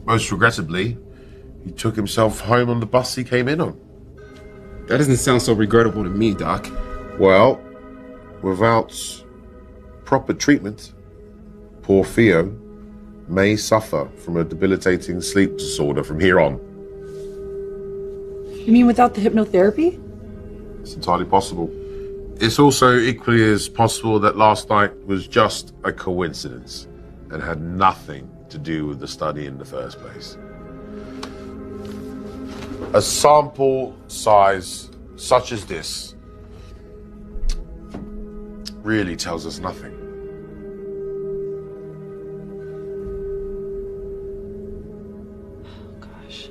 F: most regrettably, he took himself home on the bus he came in on.
H: That doesn't sound so regrettable to me, Doc.
F: Well, without proper treatment, poor Theo may suffer from a debilitating sleep disorder from here on.
E: You mean without the hypnotherapy?
F: It's entirely possible. It's also equally as possible that last night was just a coincidence and had nothing to do with the study in the first place. A sample size such as this really tells us nothing.
B: Gosh,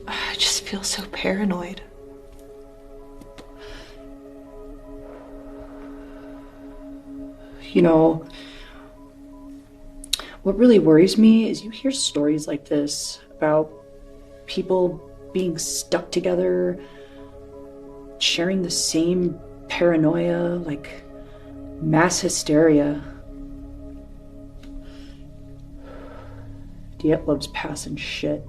B: I just feel so paranoid.
E: You know, what really worries me is you hear stories like this about
I: people being stuck together, sharing the same paranoia, like mass hysteria. Dietlove's passing shit.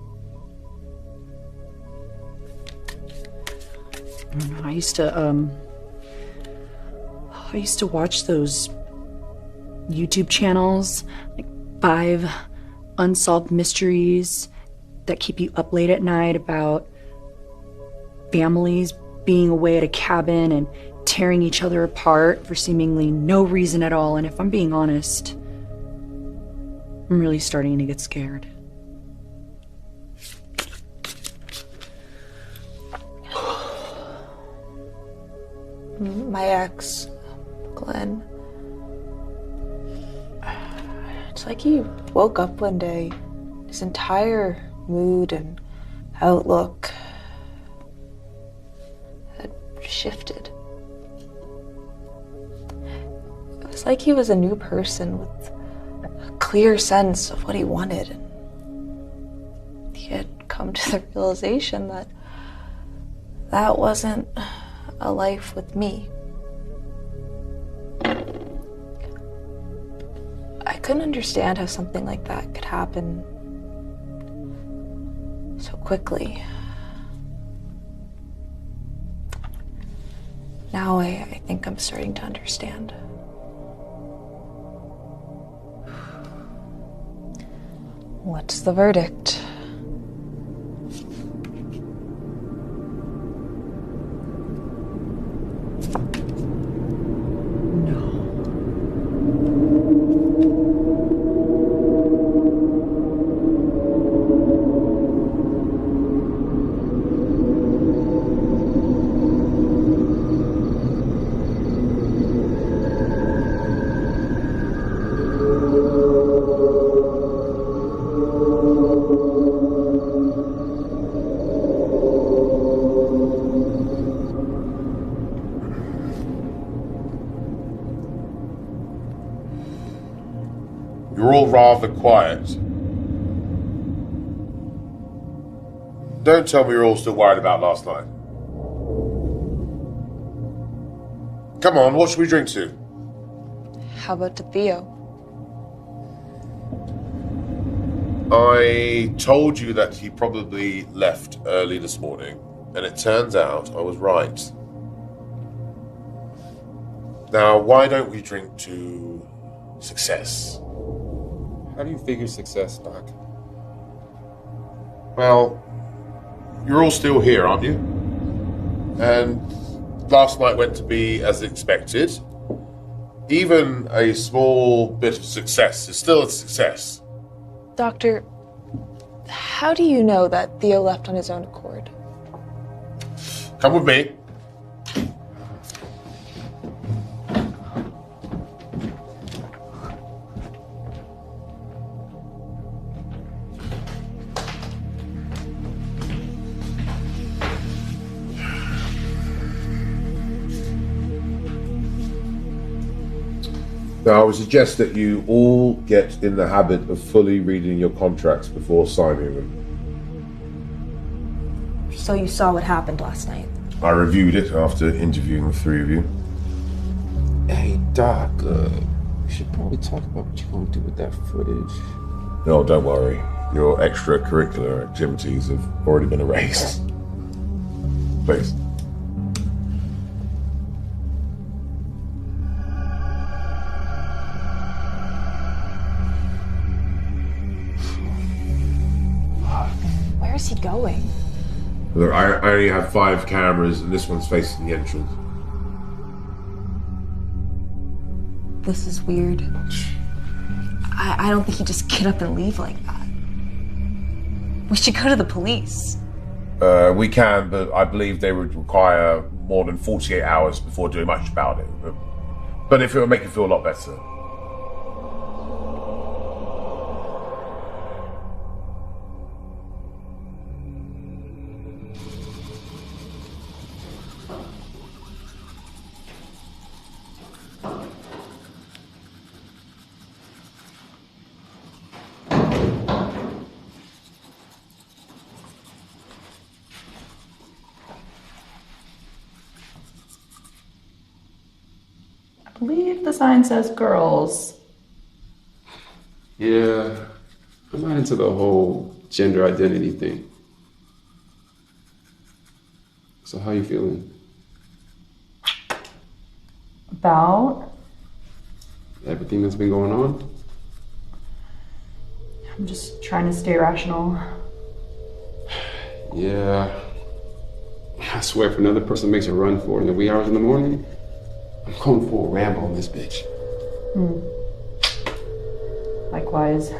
I: I used to watch those YouTube channels, like 5 unsolved mysteries that keep you up late at night about families being away at a cabin and tearing each other apart for seemingly no reason at all. And if I'm being honest, I'm really starting to get scared.
K: My ex, Glenn. It's like he woke up one day, his entire mood and outlook had shifted. It was like he was a new person with a clear sense of what he wanted. And he had come to the realization that that wasn't a life with me. I couldn't understand how something like that could happen so quickly. Now I think I'm starting to understand. What's the verdict?
F: You're all rather quiet. Don't tell me you're all still worried about last night. Come on, what should we drink to?
K: How about to Theo?
F: I told you that he probably left early this morning, and it turns out I was right. Now, why don't we drink to success?
H: How do you figure success, Doc?
F: Well, you're all still here, aren't you? And last night went to be as expected. Even a small bit of success is still a success.
K: Doctor, how do you know that Theo left on his own accord?
F: Come with me. Now, I would suggest that you all get in the habit of fully reading your contracts before signing them.
K: So you saw what happened last night?
F: I reviewed it after interviewing the 3 of you.
H: Hey, Doc, we should probably talk about what you're going to do with that footage.
F: No, don't worry. Your extracurricular activities have already been erased. Please.
K: Where's he going?
F: Look, I only have 5 cameras, and this one's facing the entrance.
K: This is weird. I don't think he'd just get up and leave like that. We should go to the police.
F: We can, but I believe they would require more than 48 hours before doing much about it. But if it would make you feel a lot better.
I: believe the sign says girls.
H: Yeah, I'm not into the whole gender identity thing. So how you feeling?
I: About?
H: Everything that's been going on?
I: I'm just trying to stay rational.
H: Yeah. I swear if another person makes a run for it in the wee hours in the morning, I'm going full Rambo on this bitch.
I: Likewise.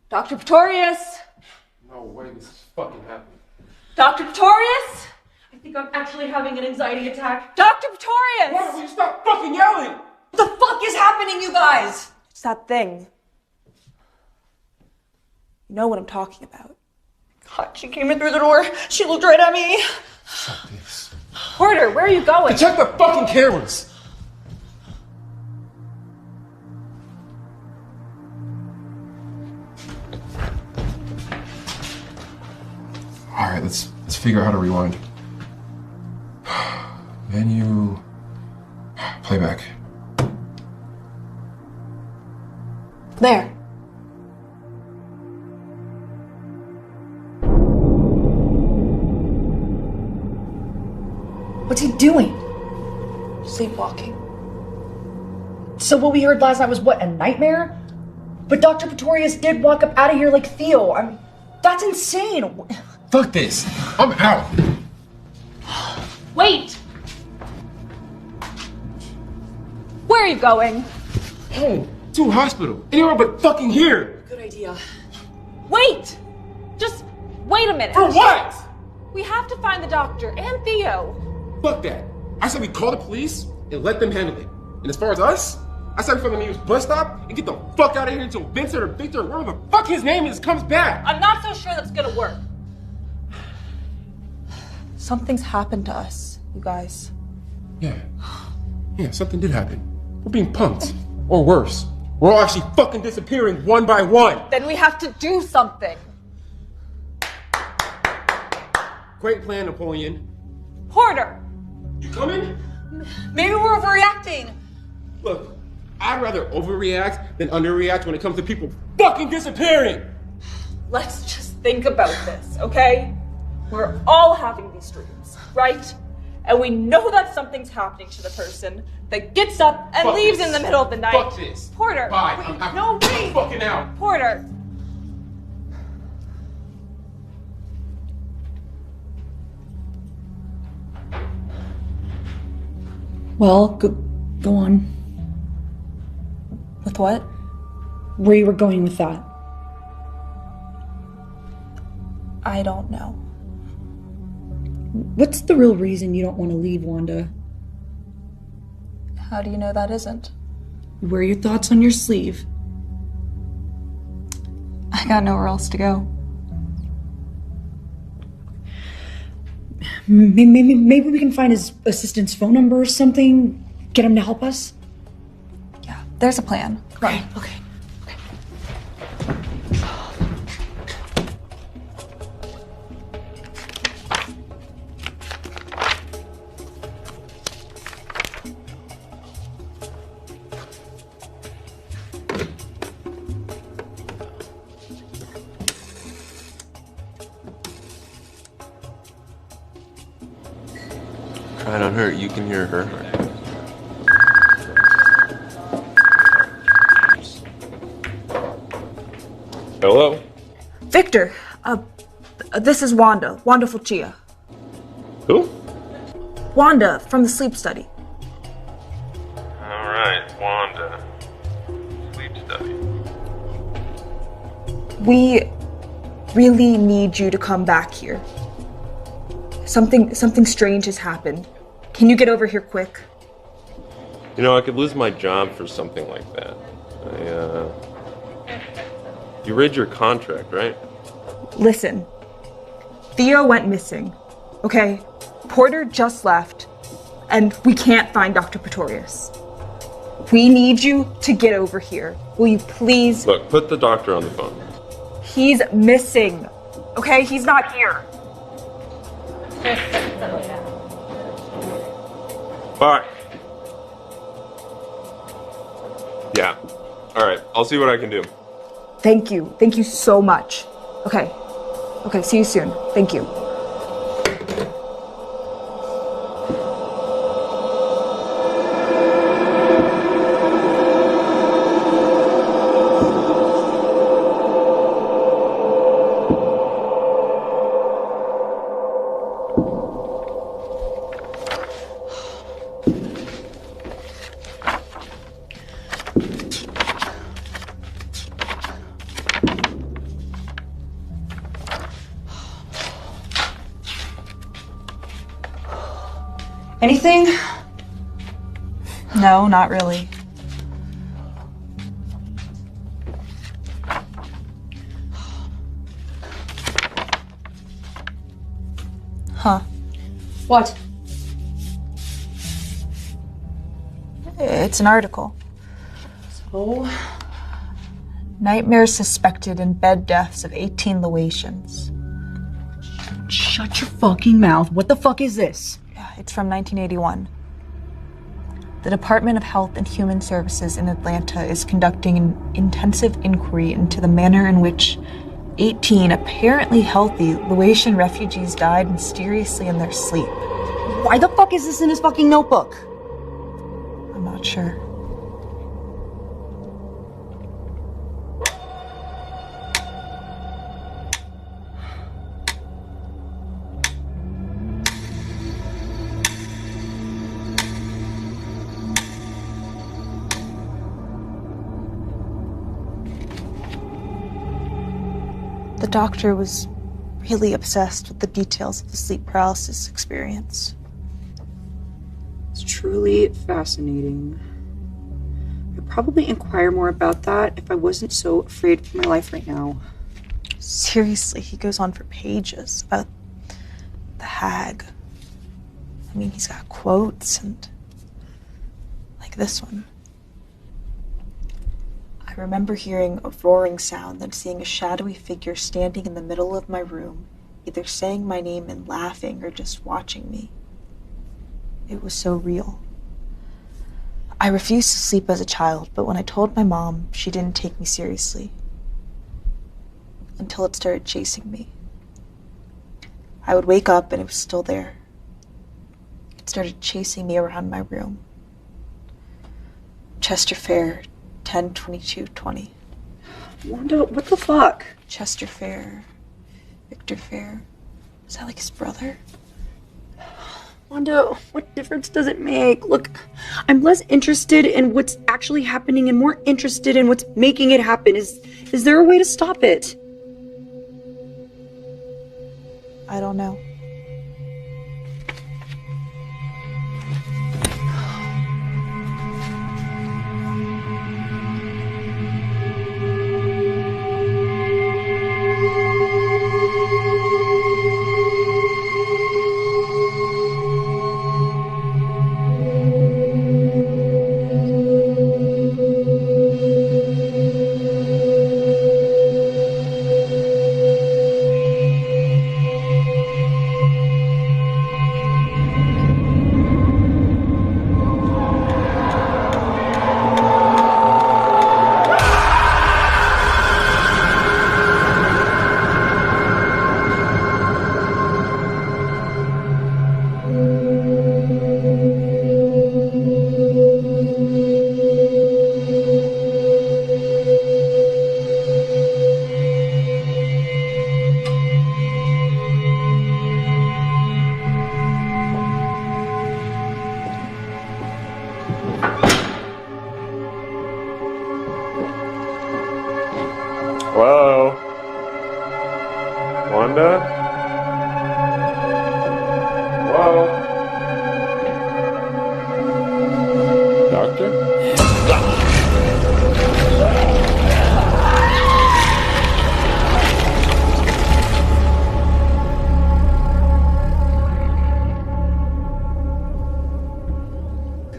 B: Dr. Pretorius!
H: No way this is fucking happening.
B: Dr. Pretorius! I think I'm actually having an anxiety attack. Dr. Pretorius!
H: Why don't you stop fucking yelling?
B: What the fuck is happening, you guys? It's that thing. You know what I'm talking about. God, she came in through the door. She looked right at me.
H: Fuck this.
B: Porter, where are you going?
H: Check the fucking cameras! Alright, let's figure out how to rewind. Menu. Playback.
K: There.
E: What's he doing?
K: Sleepwalking.
E: So what we heard last night was what, a nightmare? But Dr. Pretorius did walk up out of here like Theo. I mean, that's insane.
H: Fuck this. I'm out.
B: Wait! Where are you going?
H: Home. To a hospital. Anywhere but fucking here.
I: Good idea.
B: Wait! Just wait a minute.
H: For what?
B: We have to find the doctor and Theo.
H: Fuck that. I said we call the police and let them handle it. And as far as us, I said we fucking use bus stop and get the fuck out of here until Vincent or Victor or whatever the fuck his name is comes back.
B: I'm not so sure that's gonna work.
K: Something's happened to us, you guys.
H: Yeah, something did happen. We're being punked. Or worse, we're all actually fucking disappearing one by one.
B: Then we have to do something.
H: Great plan, Napoleon.
B: Porter!
H: You coming?
I: Maybe we're overreacting.
H: Look, I'd rather overreact than underreact when it comes to people fucking disappearing.
B: Let's just think about this, okay? We're all having these dreams, right? And we know that something's happening to the person that gets up and
H: Fuck
B: leaves
H: this.
B: in the middle of the night.
H: Fuck this.
B: Porter!
H: Bye.
B: Wait,
H: I'm
B: wait!
H: fucking out.
B: Porter!
I: Well, go on.
K: With what?
I: Where you were going with that?
K: I don't know.
I: What's the real reason you don't want to leave, Wanda?
K: How do you know that isn't?
I: Wear your thoughts on your sleeve.
K: I got nowhere else to go.
I: Maybe we can find his assistant's phone number or something. Get him to help us.
K: Yeah, there's a plan.
I: Right. Okay.
D: Trying on her, you can hear her. Hello?
K: Victor, this is Wanda. Wanda Fulcia.
D: Who?
K: Wanda from the sleep study.
D: Alright, Wanda. Sleep study.
K: We really need you to come back here. Something strange has happened. Can you get over here quick?
D: You know, I could lose my job for something like that. You read your contract, right?
K: Listen, Theo went missing, okay? Porter just left, and we can't find Dr. Pretorius. We need you to get over here. Will you please?
D: Look, put the doctor on the phone.
K: He's missing, okay? He's not here.
D: Bye. Yeah. Alright, I'll see what I can do.
K: Thank you. Thank you so much. Okay. Okay, see you soon. Thank you. Anything? No, not really. Huh.
I: What?
K: It's an article.
I: So?
K: Nightmares suspected in bed deaths of 18 Laotians.
I: Shut your fucking mouth. What the fuck is this?
K: It's from 1981. The Department of Health and Human Services in Atlanta is conducting an intensive inquiry into the manner in which 18 apparently healthy Laotian refugees died mysteriously in their sleep.
I: Why the fuck is this in his fucking notebook?
K: I'm not sure. The doctor was really obsessed with the details of the sleep paralysis experience.
I: It's truly fascinating. I'd probably inquire more about that if I wasn't so afraid for my life right now.
K: Seriously, he goes on for pages about the hag. I mean, he's got quotes and like this one. I remember hearing a roaring sound, then seeing a shadowy figure standing in the middle of my room, either saying my name and laughing or just watching me. It was so real. I refused to sleep as a child, but when I told my mom, she didn't take me seriously. Until it started chasing me. I would wake up and it was still there. It started chasing me around my room. Chester Fair, 10/22/20.
I: Wanda, what the fuck?
K: Chester Fair, Victor Fair. Is that like his brother?
I: Wanda, what difference does it make? Look, I'm less interested in what's actually happening and more interested in what's making it happen. Is there a way to stop it?
K: I don't know.
D: Hello? Wanda? Hello? Doctor?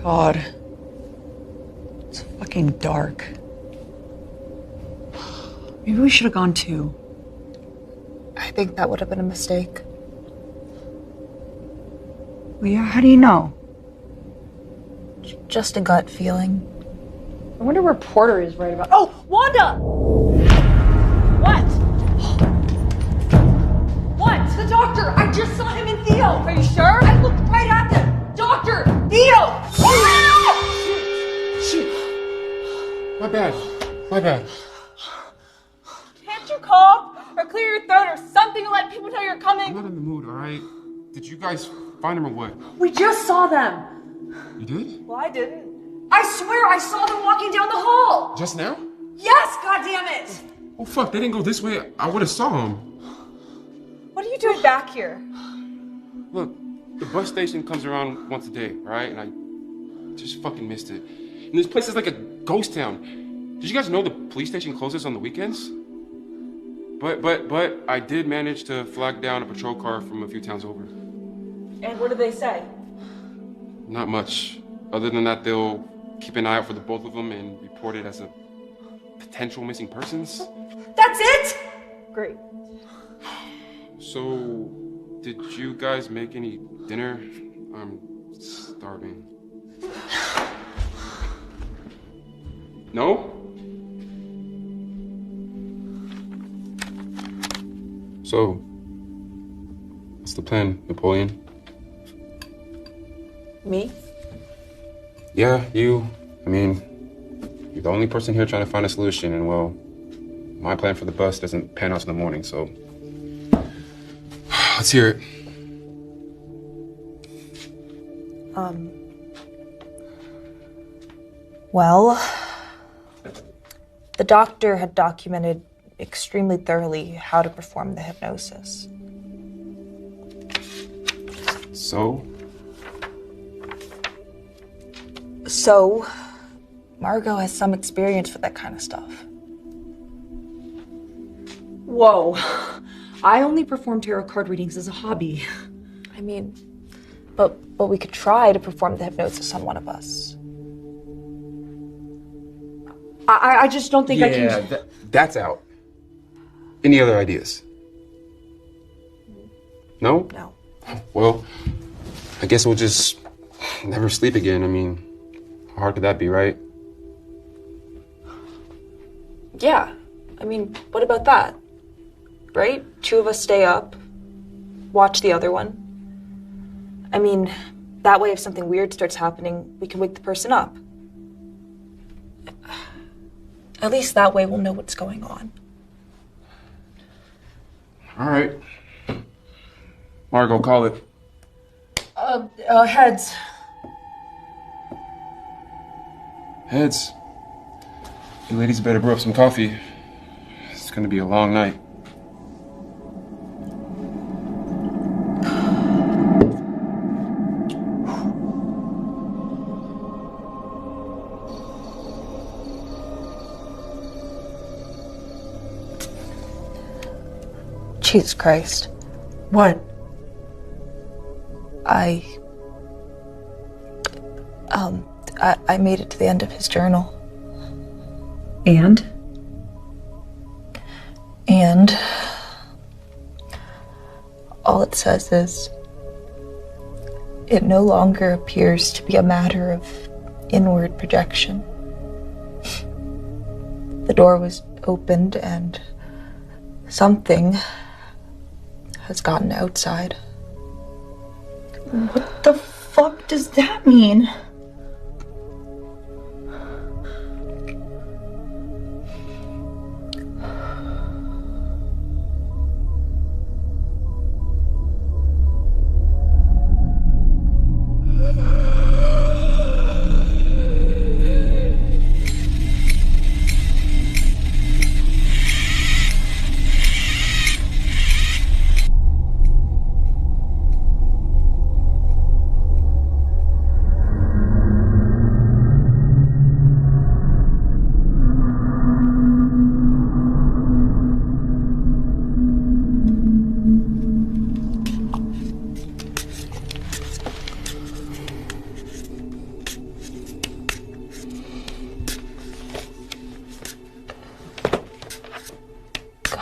E: God. It's fucking dark. Maybe we should have gone too.
K: I think that would have been a mistake.
E: Well, yeah, how do you know?
K: Just a gut feeling.
E: I wonder where Porter is right about. Oh, Wanda!
B: What? What?
E: The doctor! I just saw him and Theo!
B: Are you sure?
E: I looked right at them! Doctor! Theo!
H: My bad. My bad.
B: Can't you cough or clear your throat or something to let people know you're coming?
H: I'm not in the mood, alright? Did you guys find him or what?
E: We just saw them!
H: You did?
B: Well, I didn't.
E: I swear I saw them walking down the hall!
H: Just now?
E: Yes, goddammit!
H: Oh fuck, they didn't go this way. I would have saw him.
B: What are you doing back here?
H: Look, the bus station comes around once a day, right? And I just fucking missed it. And this place is like a ghost town. Did you guys know the police station closes on the weekends? But I did manage to flag down a patrol car from a few towns over.
B: And what did they say?
H: Not much. Other than that, they'll keep an eye out for the both of them and report it as a potential missing persons.
E: That's it?
B: Great.
H: So, did you guys make any dinner? I'm starving. No? So, what's the plan, Napoleon?
K: Me?
H: Yeah, you. I mean, you're the only person here trying to find a solution, and well, my plan for the bus doesn't pan out in the morning, so let's hear it.
K: Well, the doctor had documented extremely thoroughly how to perform the hypnosis.
H: So?
K: So, Margot has some experience with that kind of stuff.
I: Whoa. I only perform tarot card readings as a hobby.
K: I mean, but we could try to perform the hypnosis on one of us.
I: I just don't think I can...
H: Yeah, that's out. Any other ideas? No?
K: No.
H: Well, I guess we'll just never sleep again. I mean, how hard could that be, right?
K: Yeah. I mean, what about that? Right? 2 of us stay up, watch the other one. I mean, that way if something weird starts happening, we can wake the person up. At least that way we'll know what's going on.
H: All right. Margot, call it.
I: Heads.
H: Heads. You ladies better brew up some coffee. It's gonna be a long night.
K: Jesus Christ.
I: What?
K: I made it to the end of his journal.
I: And?
K: And all it says is, it no longer appears to be a matter of inward projection. The door was opened and something has gotten outside.
I: What the fuck does that mean?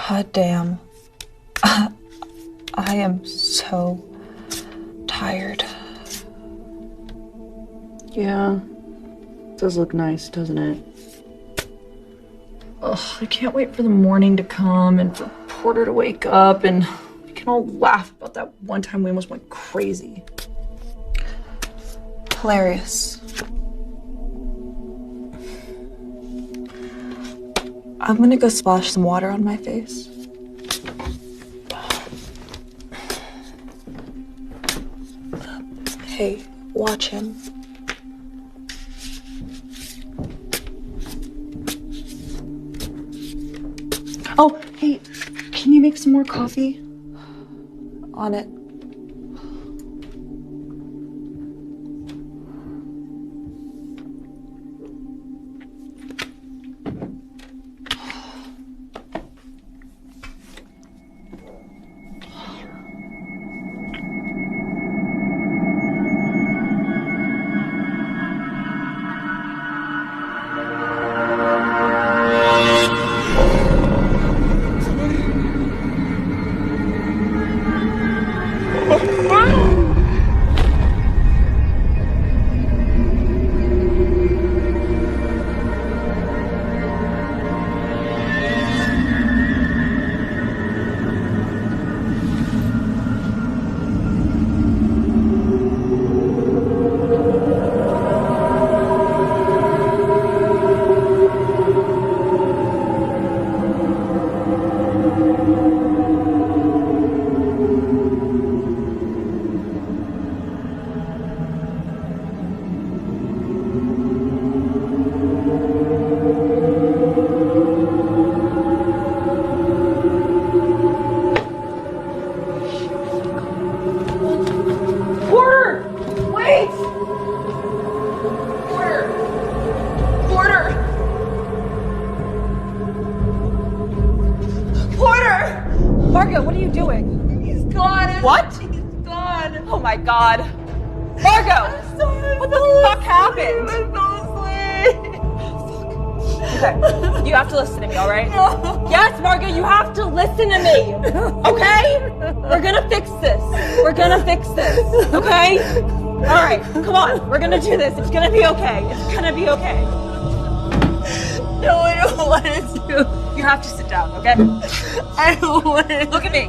K: God damn. I am so tired.
I: Yeah. It does look nice, doesn't it? Ugh, I can't wait for the morning to come and for Porter to wake up and we can all laugh about that one time we almost went crazy.
K: Hilarious. I'm gonna go splash some water on my face. Hey, watch him.
I: Oh, hey, can you make some more coffee?
K: On it.
B: doing?
I: He's gone.
B: What?
I: He's gone.
B: Oh my god. Margot! What the fuck happened?
I: I fell asleep.
B: Okay, you have to listen to me, alright?
I: No.
B: Yes, Margot, you have to listen to me. Okay? We're gonna fix this. We're gonna fix this. Okay? Alright, come on. We're gonna do this. It's gonna be okay. It's gonna be okay.
I: No, I don't want to.
B: You have to sit down, okay?
I: I don't want to.
B: Look at me.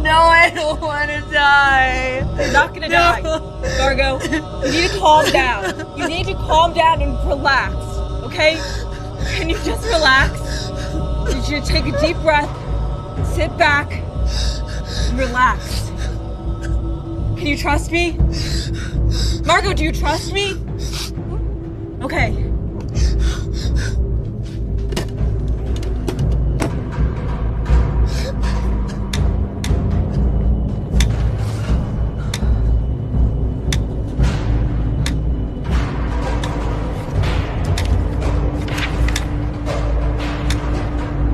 I: No, I don't want to die.
B: You're not gonna die. Margot, you need to calm down. You need to calm down and relax, okay? Can you just relax? I need you to take a deep breath, sit back, and relax. Can you trust me? Margot, do you trust me? Okay.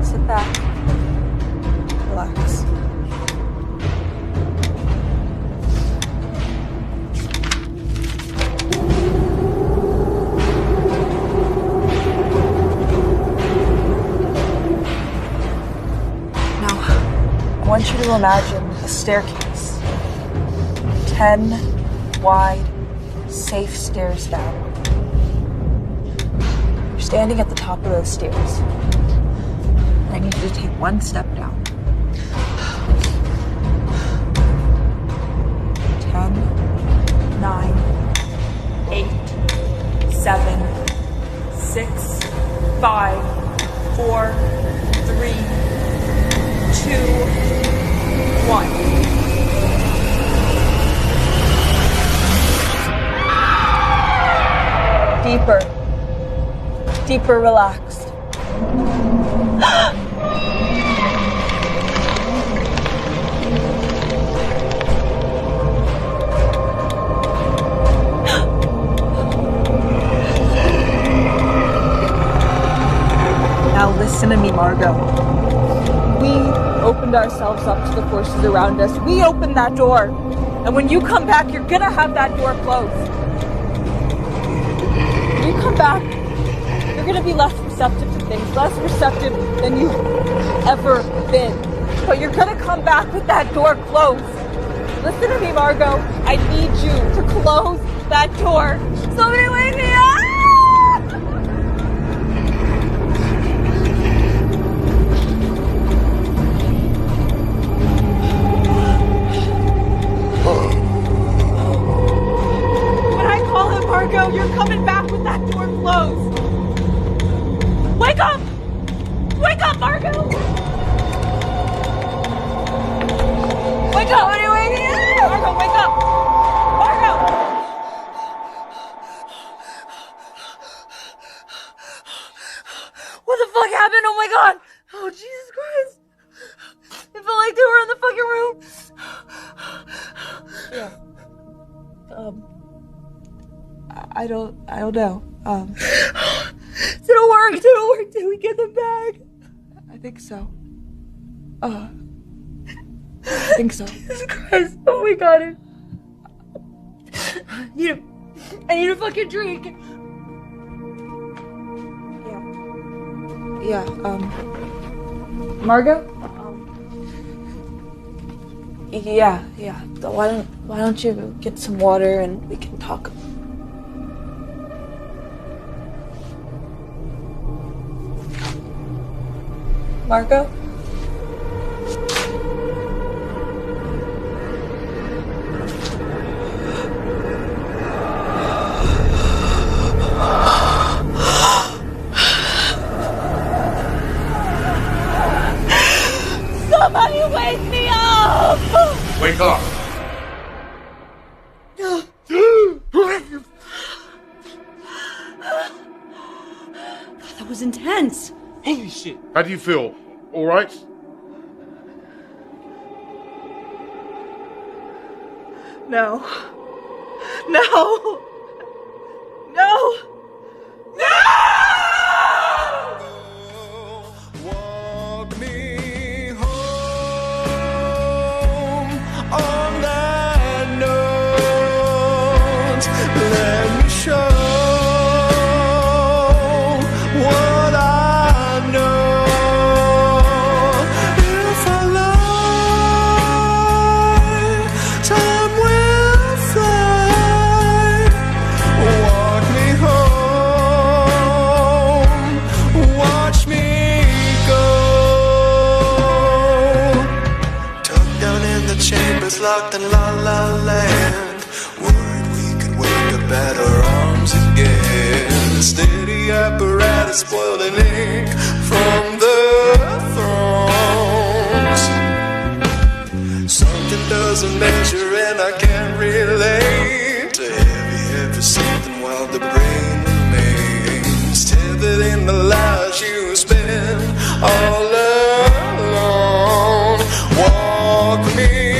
B: Sit back. Relax. I want you to imagine a staircase. 10 wide, safe stairs down. You're standing at the top of those stairs. And I need you to take one step down. 10, 9, 8, 7, 6, 5, 4, 3, 2, 1. Deeper. Deeper relaxed. Now listen to me, Margot. We opened ourselves up to the forces around us. We opened that door. And when you come back, you're gonna have that door closed. When you come back, you're gonna be less receptive to things, less receptive than you've ever been. But you're gonna come back with that door closed. Listen to me, Margot. I need you to close that door. Somebody wake me up! Margot, you're coming back with that door closed. Wake up! Wake up, Margot! Wake up! What are you waiting at? Margot, wake up! Margot! What the fuck happened? Oh my god! Oh, Jesus Christ! It felt like they were in the fucking room. Yeah. I don't know. It'll work. Did we get them back? I think so. I think so. Jesus Christ. Oh my god. I need a fucking drink. Yeah. Margot? Yeah. Why don't you get some water and we can talk. Margot? Somebody wake me up!
F: Wake up!
I: That was intense.
H: Holy shit.
F: How do you feel? All right?
B: No. No! No! No!
J: Walk me home. locked in La La Land. Worried we could wake up at our arms again. Steady apparatus spoiling ink from the thrones. Something doesn't measure and I can't relate to heavy something while the brain remains tethered in the lies you spend all alone. Walk me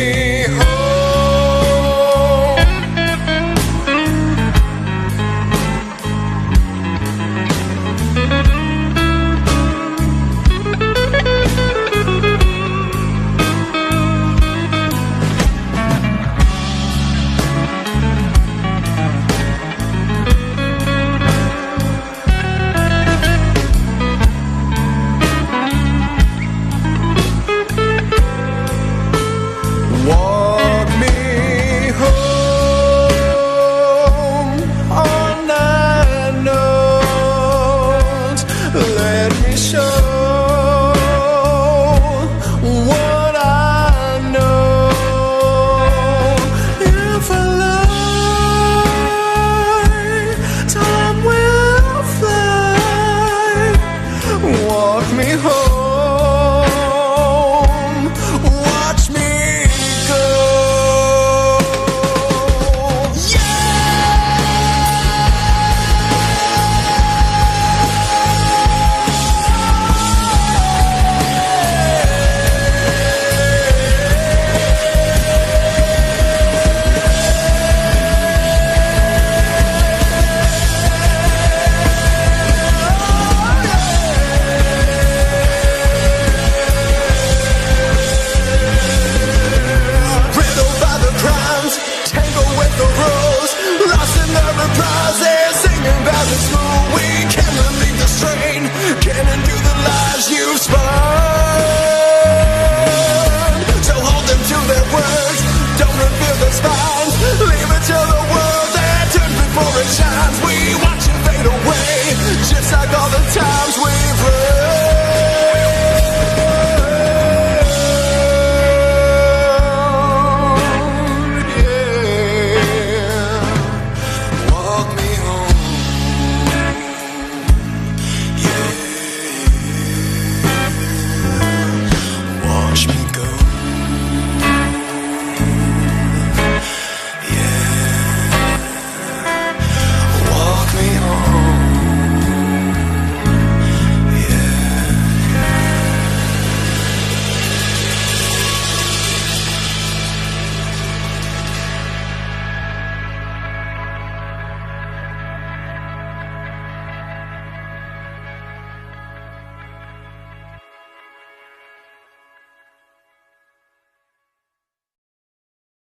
J: time